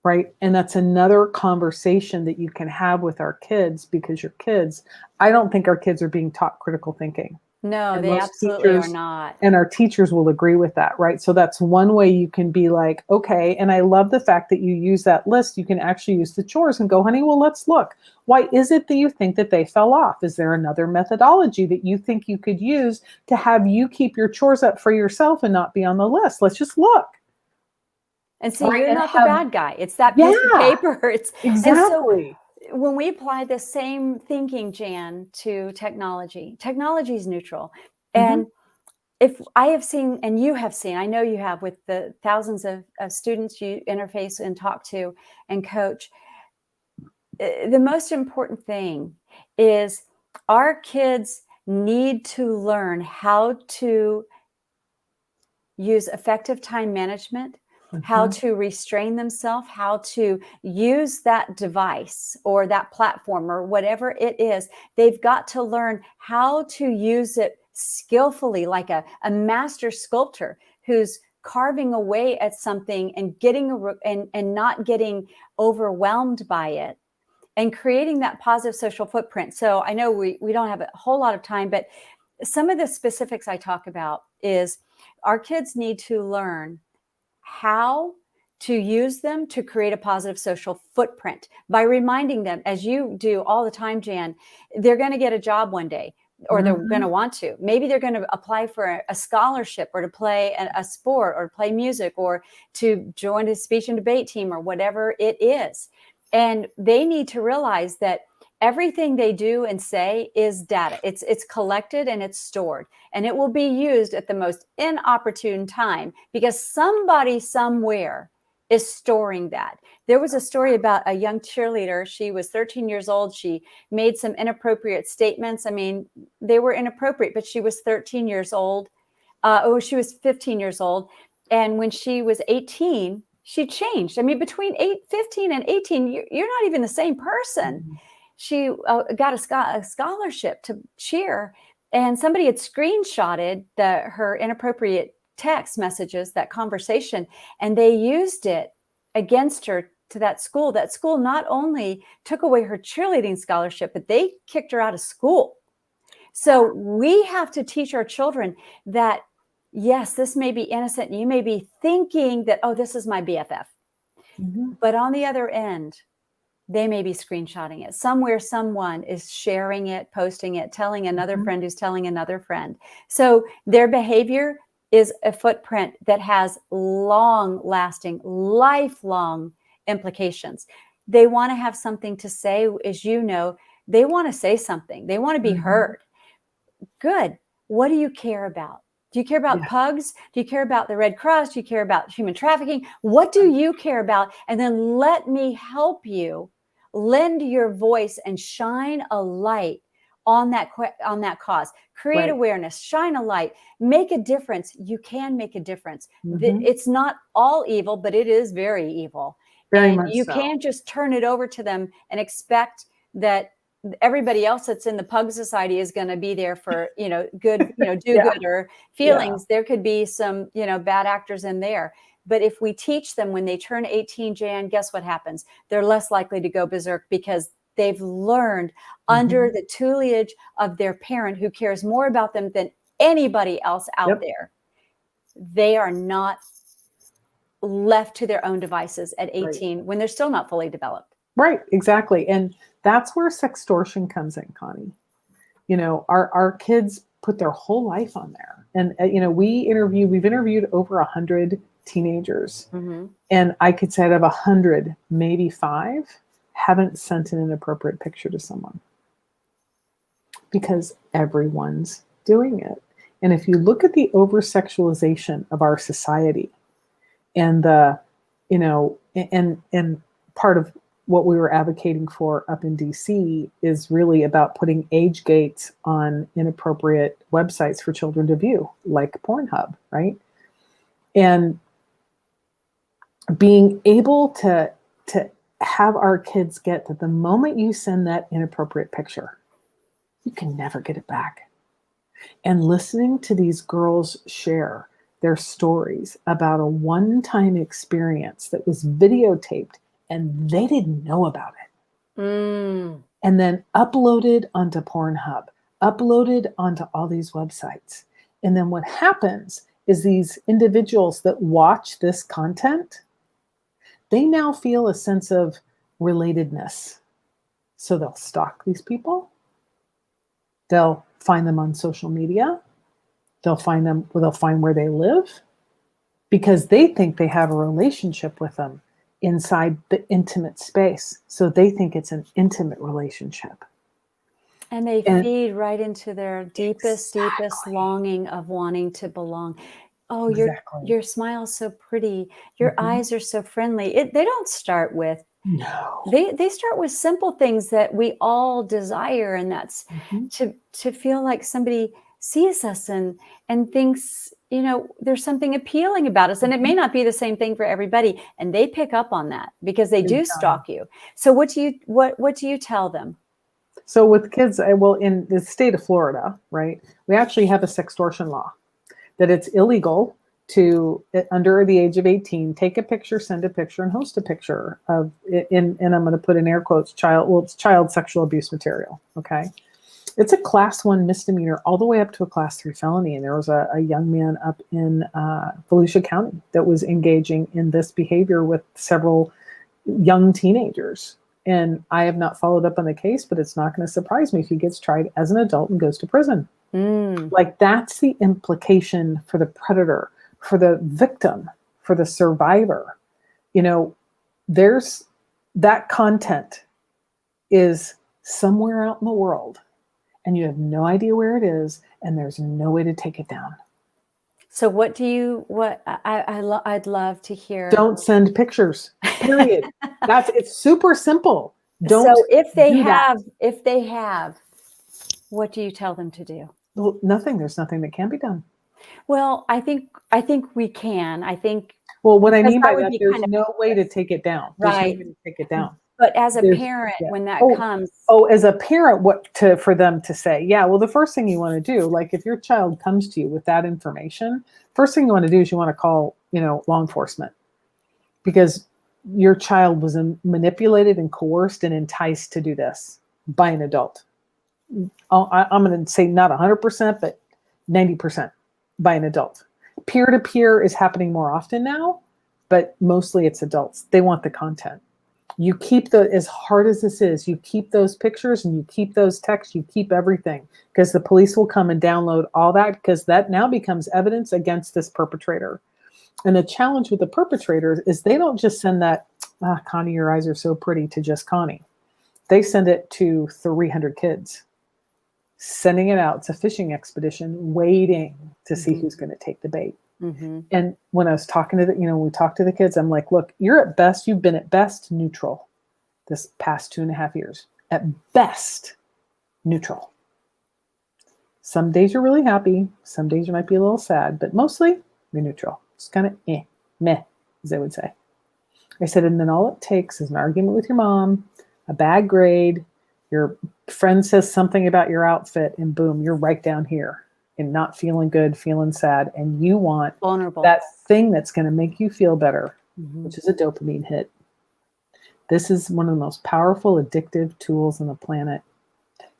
Right. And that's another conversation that you can have with our kids because your kids, I don't think our kids are being taught critical thinking. No, and they absolutely are not. And our teachers will agree with that. Right. So that's one way you can be like, okay. And I love the fact that you use that list. You can actually use the chores and go, honey, well, let's look. Why is it that you think that they fell off? Is there another methodology that you think you could use to have you keep your chores up for yourself and not be on the list? Let's just look. And see, you're not the bad guy. It's that piece of paper. It's exactly. So when we apply the same thinking, Jan, to technology is neutral. Mm-hmm. And if I have seen, and you have seen, I know you have with the thousands of students you interface and talk to and coach, the most important thing is our kids need to learn how to use effective time management, how to restrain themselves, how to use that device or that platform or whatever it is. They've got to learn how to use it skillfully, like a master sculptor who's carving away at something and getting and not getting overwhelmed by it, and creating that positive social footprint. So I know we don't have a whole lot of time, but some of the specifics I talk about is our kids need to learn how to use them to create a positive social footprint by reminding them, as you do all the time, Jan, they're going to get a job one day, or they're going to want to. Maybe they're going to apply for a scholarship, or to play a sport, or play music, or to join a speech and debate team, or whatever it is. And they need to realize that everything they do and say is data. It's collected and it's stored, and it will be used at the most inopportune time because somebody somewhere is storing that. There was a story about a young cheerleader. She was 13 years old. She made some inappropriate statements. I mean, they were inappropriate, but she was 13 years old. She was 15 years old. And when she was 18, she changed. I mean, between 15 and 18, you're not even the same person. She got a scholarship to cheer, and somebody had screenshotted her inappropriate text messages, that conversation, and they used it against her to that school. That school not only took away her cheerleading scholarship, but they kicked her out of school. So we have to teach our children that, yes, this may be innocent. You may be thinking that, oh, this is my BFF. But on the other end, they may be screenshotting it. Somewhere, someone is sharing it, posting it, telling another friend who's telling another friend. So their behavior is a footprint that has long-lasting, lifelong implications. They want to have something to say, as you know, they want to say something. They want to be heard. Good. What do you care about? Do you care about pugs? Do you care about the Red Cross? Do you care about human trafficking? What do you care about? And then let me help you lend your voice and shine a light on that cause. Create awareness, shine a light, make a difference. You can make a difference. It's not all evil, but it is very evil. Very and much you so. can't just turn it over to them and expect that everybody else that's in the Pug Society is going to be there for, good, do-gooder feelings. There could be some, bad actors in there. But if we teach them when they turn 18, Jan, guess what happens? They're less likely to go berserk because they've learned under the tutelage of their parent who cares more about them than anybody else out there. They are not left to their own devices at 18 when they're still not fully developed. Right, exactly. And that's where sextortion comes in, Connie. Our kids put their whole life on there. And, we've interviewed over 100 teenagers. And I could say out of 100, maybe 5 haven't sent an inappropriate picture to someone because everyone's doing it. And if you look at the over-sexualization of our society and and part of what we were advocating for up in DC is really about putting age gates on inappropriate websites for children to view, like Pornhub, right? And being able to have our kids get that the moment you send that inappropriate picture, you can never get it back. And listening to these girls share their stories about a one-time experience that was videotaped and they didn't know about it. And then uploaded onto Pornhub, uploaded onto all these websites. And then what happens is these individuals that watch this content, they now feel a sense of relatedness. So they'll stalk these people. They'll find them on social media. They'll find where they live because they think they have a relationship with them inside the intimate space. So they think it's an intimate relationship. And they feed right into their deepest longing of wanting to belong. Oh, your smile is so pretty. Your eyes are so friendly. They don't start with, they start with simple things that we all desire. And that's to feel like somebody sees us and thinks there's something appealing about us, and it may not be the same thing for everybody. And they pick up on that because they do stalk you. So what do you tell them? So with kids, well, in the state of Florida, right, we actually have a sextortion law that it's illegal to, under the age of 18, take a picture, send a picture, and host a picture of it and I'm going to put in air quotes, it's child sexual abuse material. Okay. It's a class 1 misdemeanor all the way up to a class 3 felony. And there was a young man up in Volusia County that was engaging in this behavior with several young teenagers. And I have not followed up on the case, but it's not going to surprise me if he gets tried as an adult and goes to prison. Like, that's the implication for the predator, for the victim, for the survivor. There's that content is somewhere out in the world and you have no idea where it is, and there's no way to take it down. So I'd love to hear. Don't send pictures, period. It's super simple. So if they have, what do you tell them to do? Well, nothing. There's nothing that can be done. Well, I think we can. Well, what I mean by that, there's no way to take it down. There's no way to take it down. But as a parent, when that comes. As a parent, for them to say, yeah, well, the first thing you want to do, like if your child comes to you with that information, first thing you want to do is you want to call, law enforcement, because your child was manipulated and coerced and enticed to do this by an adult. I'm going to say not 100%, but 90% by an adult. Peer-to-peer is happening more often now, but mostly it's adults. They want the content. You keep as hard as this is, you keep those pictures and you keep those texts, you keep everything, because the police will come and download all that, because that now becomes evidence against this perpetrator. And the challenge with the perpetrators is they don't just send that, Connie, your eyes are so pretty, to just Connie. They send it to 300 kids, sending it out. It's a fishing expedition, waiting to see who's going to take the bait. And when I was talking to we talked to the kids, I'm like, look, you've been at best neutral this past 2.5 years. At best, neutral. Some days you're really happy. Some days you might be a little sad, but mostly you're neutral. It's kind of meh, as they would say. I said, and then all it takes is an argument with your mom, a bad grade, your friend says something about your outfit, and boom, you're right down here. And not feeling good, feeling sad, and you want vulnerable, that thing that's going to make you feel better, which is a dopamine hit. This is one of the most powerful addictive tools on the planet.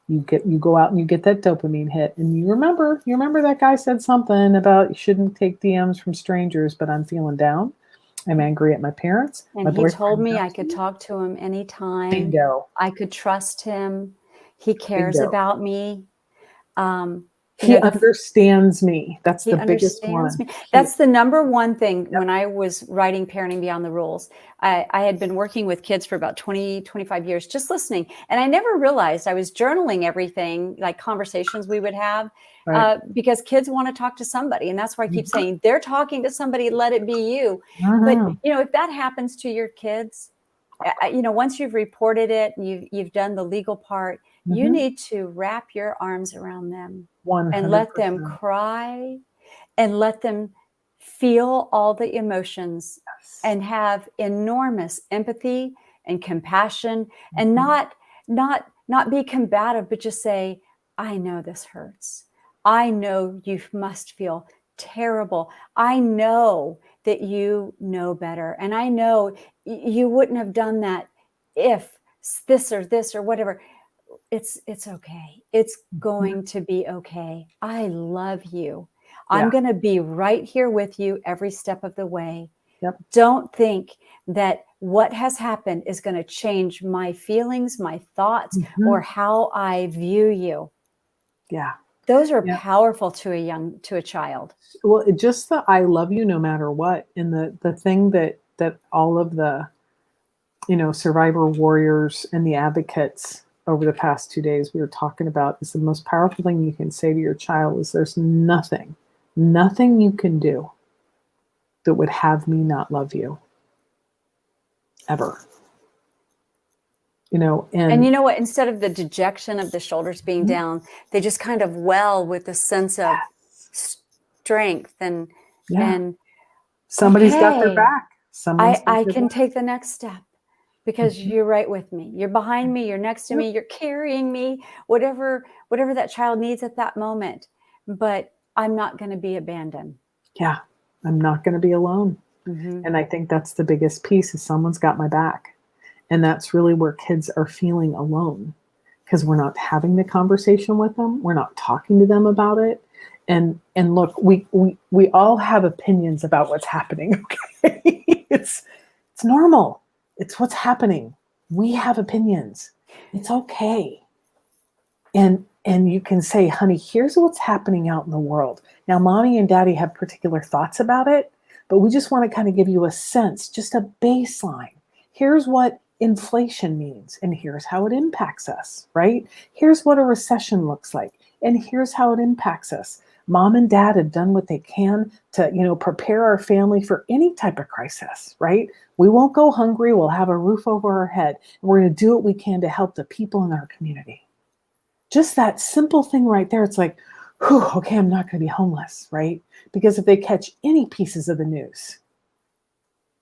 You go out and you get that dopamine hit, and you remember that guy said something about you shouldn't take DMs from strangers, but I'm feeling down. I'm angry at my parents. And he told me I could talk to him anytime. Bingo. I could trust him. He cares about me. He understands me. That's the biggest one. That's the number one thing. When I was writing Parenting Beyond the Rules, I had been working with kids for about 25 years, just listening. And I never realized I was journaling everything, like conversations we would have, because kids want to talk to somebody. And that's why I keep saying, they're talking to somebody, let it be you. But, if that happens to your kids, once you've reported it, and you've done the legal part, you need to wrap your arms around them 100%. And let them cry and let them feel all the emotions and have enormous empathy and compassion and not be combative, but just say, I know this hurts. I know you must feel terrible. I know that you know better. And I know you wouldn't have done that if this or whatever. It's okay. It's going to be okay. I love you. Yeah. I'm going to be right here with you every step of the way. Yep. Don't think that what has happened is going to change my feelings, my thoughts, or how I view you. Yeah. Those are powerful to a child. Well, just the I love you no matter what. And the thing that all of the, survivor warriors and the advocates over the past 2 days we were talking about is the most powerful thing you can say to your child is there's nothing you can do that would have me not love you ever. And you know what, instead of the dejection of the shoulders being down, they just kind of well with a sense of strength and Yeah. and Somebody's got their okay, back. Someone's got I their can back. take the next step because Mhm. you're right with me. You're behind me, you're next to Yep. me, you're carrying me, whatever that child needs at that moment. But I'm not going to be abandoned. Yeah. I'm not going to be alone. Hmm. And I think that's the biggest piece is someone's got my back. And that's really where kids are feeling alone because we're not having the conversation with them. We're not talking to them about it. And look, we all have opinions about what's happening. Okay. It's normal. It's what's happening. We have opinions. It's okay. And you can say, honey, here's what's happening out in the world. Now, mommy and daddy have particular thoughts about it, but we just want to kind of give you a sense, just a baseline. Here's what inflation means, and here's how it impacts us, right? Here's what a recession looks like, and here's how it impacts us. Mom and dad have done what they can to, prepare our family for any type of crisis, right? We won't go hungry. We'll have a roof over our head. And we're going to do what we can to help the people in our community. Just that simple thing right there, it's like, whew, okay, I'm not going to be homeless, right? Because if they catch any pieces of the news,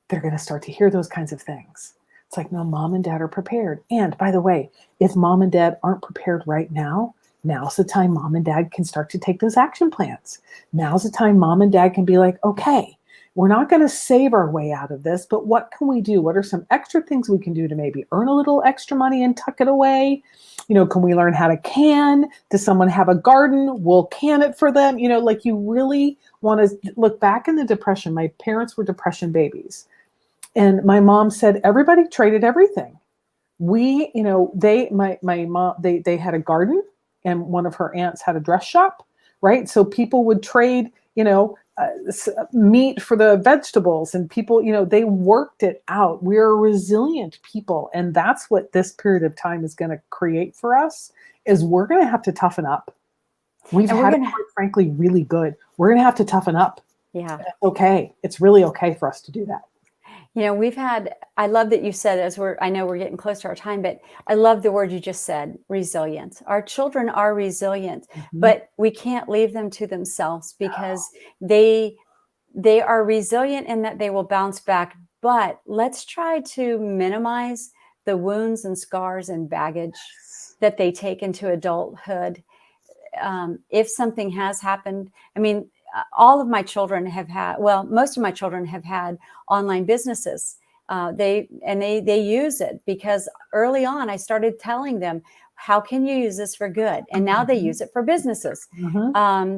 they're going to start to hear those kinds of things. It's like, no, mom and dad are prepared. And by the way, if mom and dad aren't prepared right now, now's the time mom and dad can start to take those action plans. Now's the time mom and dad can be like, okay, we're not going to save our way out of this, but what can we do? What are some extra things we can do to maybe earn a little extra money and tuck it away? Can we learn how to can? Does someone have a garden? We'll can it for them. Like you really want to look back in the Depression. My parents were Depression babies. And my mom said, everybody traded everything. My mom, they had a garden and one of her aunts had a dress shop, right? So people would trade, meat for the vegetables and people, they worked it out. We're a resilient people. And that's what this period of time is going to create for us is we're going to have to toughen up. We've And we're had it, gonna, quite frankly, really good. We're going to have to toughen up. yeah. Okay. It's really okay for us to do that. I love that you said, I know we're getting close to our time, but I love the word you just said, resilience. Our children are resilient, Mhm. but we can't leave them to themselves because they are resilient in that they will bounce back. But let's try to minimize the wounds and scars and baggage that they take into adulthood. If something has happened, all of my children have had, most of my children have had online businesses. They use it because early on I started telling them, how can you use this for good? And now they use it for businesses.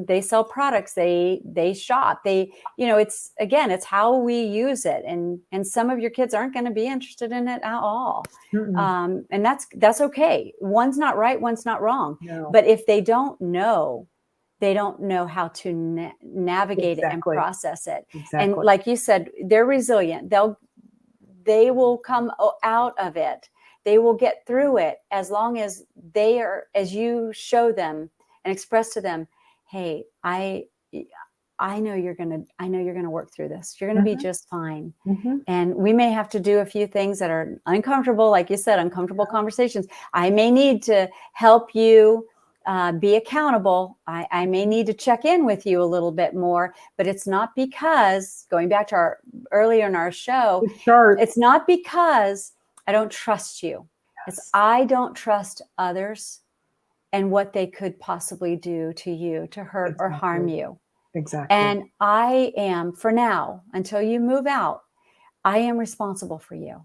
They sell products, they shop, it's how we use it. And some of your kids aren't going to be interested in it at all. And that's okay. One's not right, one's not wrong. No. But if they don't know how to navigate it and process it. Exactly. And like you said, they're resilient. They will come out of it. They will get through it as long as as you show them and express to them, hey, I know you're going to work through this. You're going to be just fine. And we may have to do a few things that are uncomfortable, like you said, uncomfortable conversations. I may need to help you be accountable. I may need to check in with you a little bit more, but it's not because, going back to earlier in our show, it's not because I don't trust you. It's I don't trust others and what they could possibly do to you, to hurt or harm you. Exactly. And I am, for now, until you move out, I am responsible for you.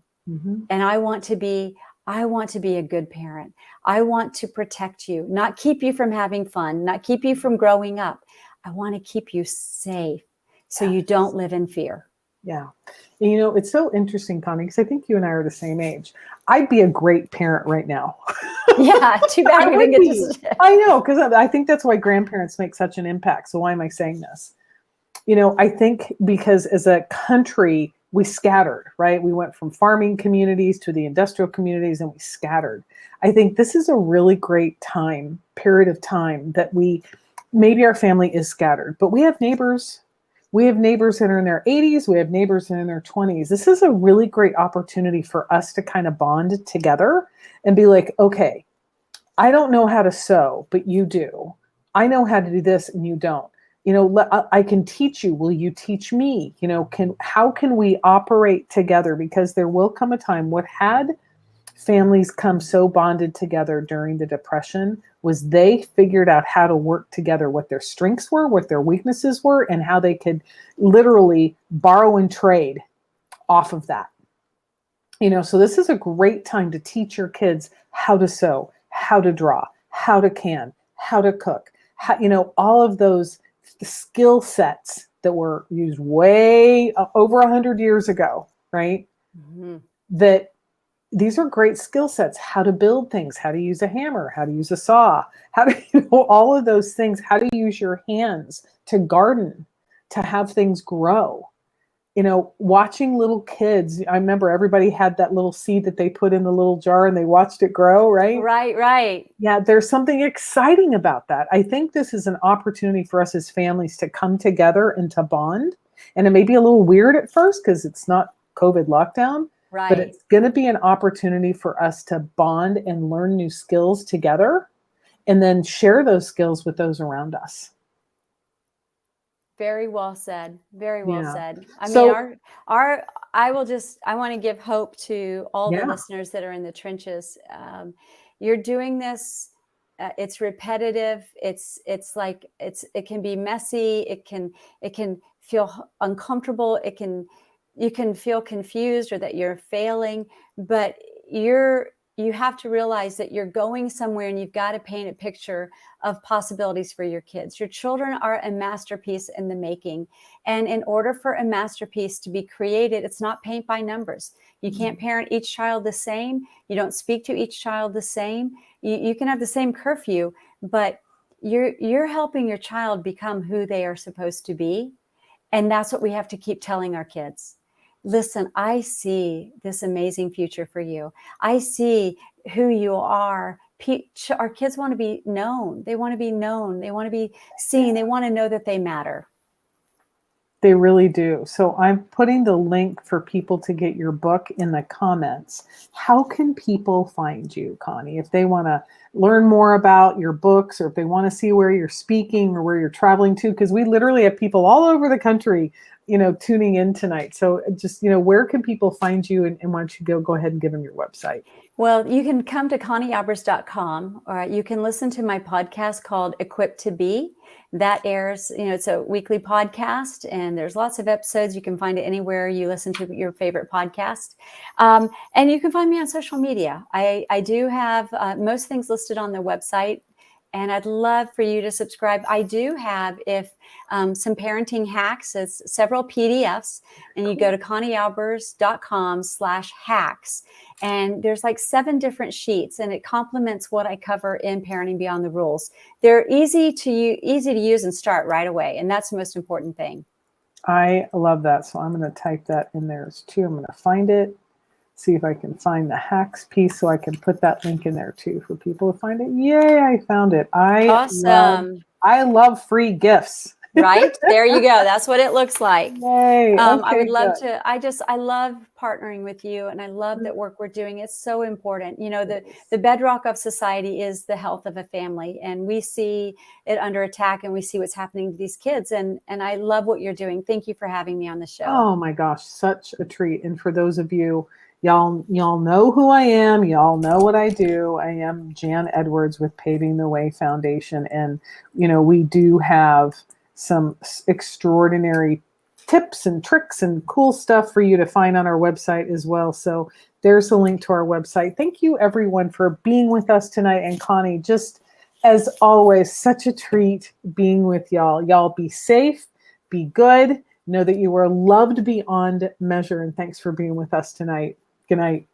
And I want to be a good parent. I want to protect you, not keep you from having fun, not keep you from growing up. I want to keep you safe so you don't live in fear. Yeah. And, it's so interesting, Connie, because I think you and I are the same age. I'd be a great parent right now. Yeah, too bad we didn't get to. I know, because I think that's why grandparents make such an impact. So why am I saying this? I think because as a country, we scattered, right? We went from farming communities to the industrial communities and we scattered. I think this is a really great period of time that maybe our family is scattered, but we have neighbors. We have neighbors that are in their 80s. We have neighbors that are in their 20s. This is a really great opportunity for us to kind of bond together and be like, okay, I don't know how to sew, but you do. I know how to do this and you don't. I can teach you. Will you teach me? How can we operate together? Because there will come a time. What had families come so bonded together during the Depression was they figured out how to work together, what their strengths were, what their weaknesses were, and how they could literally borrow and trade off of that. So this is a great time to teach your kids how to sew, how to draw, how to can, how to cook, all of those skill sets that were used way over 100 years ago, right? Mm-hmm. That these are great skill sets, how to build things, how to use a hammer, how to use a saw, how to, all of those things, how to use your hands to garden, to have things grow. Watching little kids, I remember everybody had that little seed that they put in the little jar and they watched it grow, right? Right. Yeah, there's something exciting about that. I think this is an opportunity for us as families to come together and to bond. And it may be a little weird at first because it's not COVID lockdown, Right. but it's going to be an opportunity for us to bond and learn new skills together and then share those skills with those around us. Very well said. Very well said. I So, I want to give hope to all the listeners that are in the trenches. You're doing this. It's repetitive. It can be messy. It can feel uncomfortable. You can feel confused or that you're failing, but you have to realize that you're going somewhere and you've got to paint a picture of possibilities for your kids. Your children are a masterpiece in the making. And in order for a masterpiece to be created, it's not paint by numbers. You can't parent each child the same. You don't speak to each child the same. You can have the same curfew, but you're helping your child become who they are supposed to be. And that's what we have to keep telling our kids. Listen, I see this amazing future for you. I see who you are. Our kids want to be known. They want to be known. They want to be seen. They want to know that they matter. They really do. So I'm putting the link for people to get your book in the comments. How can people find you, Connie, if they want to learn more about your books or if they want to see where you're speaking or where you're traveling to? Because we literally have people all over the country, tuning in tonight. So just, where can people find you? And why don't you go ahead and give them your website? Well, you can come to conniealbers.com, or you can listen to my podcast called Equipped to Be. That airs, it's a weekly podcast, and there's lots of episodes. You can find it anywhere you listen to your favorite podcast. And you can find me on social media. I do have most things listed on the website, and I'd love for you to subscribe. I do have some parenting hacks. It's several PDFs, and you go to conniealbers.com/hacks. And there's like 7 different sheets, and it complements what I cover in Parenting Beyond the Rules. They're easy to use and start right away. And that's the most important thing. I love that. So I'm going to type that in there too. I'm going to find it, see if I can find the hacks piece so I can put that link in there too for people to find it. Yay, I found it. Awesome. I love free gifts. Right? There you go. That's what it looks like. Yay. Okay, I would love to. I love partnering with you, and I love that work we're doing. It's so important. The bedrock of society is the health of a family, and we see it under attack, and we see what's happening to these kids. And I love what you're doing. Thank you for having me on the show. Oh my gosh, such a treat. And for those of you, y'all know who I am. Y'all know what I do. I am Jan Edwards with Paving the Way Foundation, and we do have some extraordinary tips and tricks and cool stuff for you to find on our website as well. So there's a link to our website. Thank you everyone for being with us tonight. And Connie, just as always, such a treat being with y'all. Y'all be safe, be good, know that you are loved beyond measure. And thanks for being with us tonight. Good night.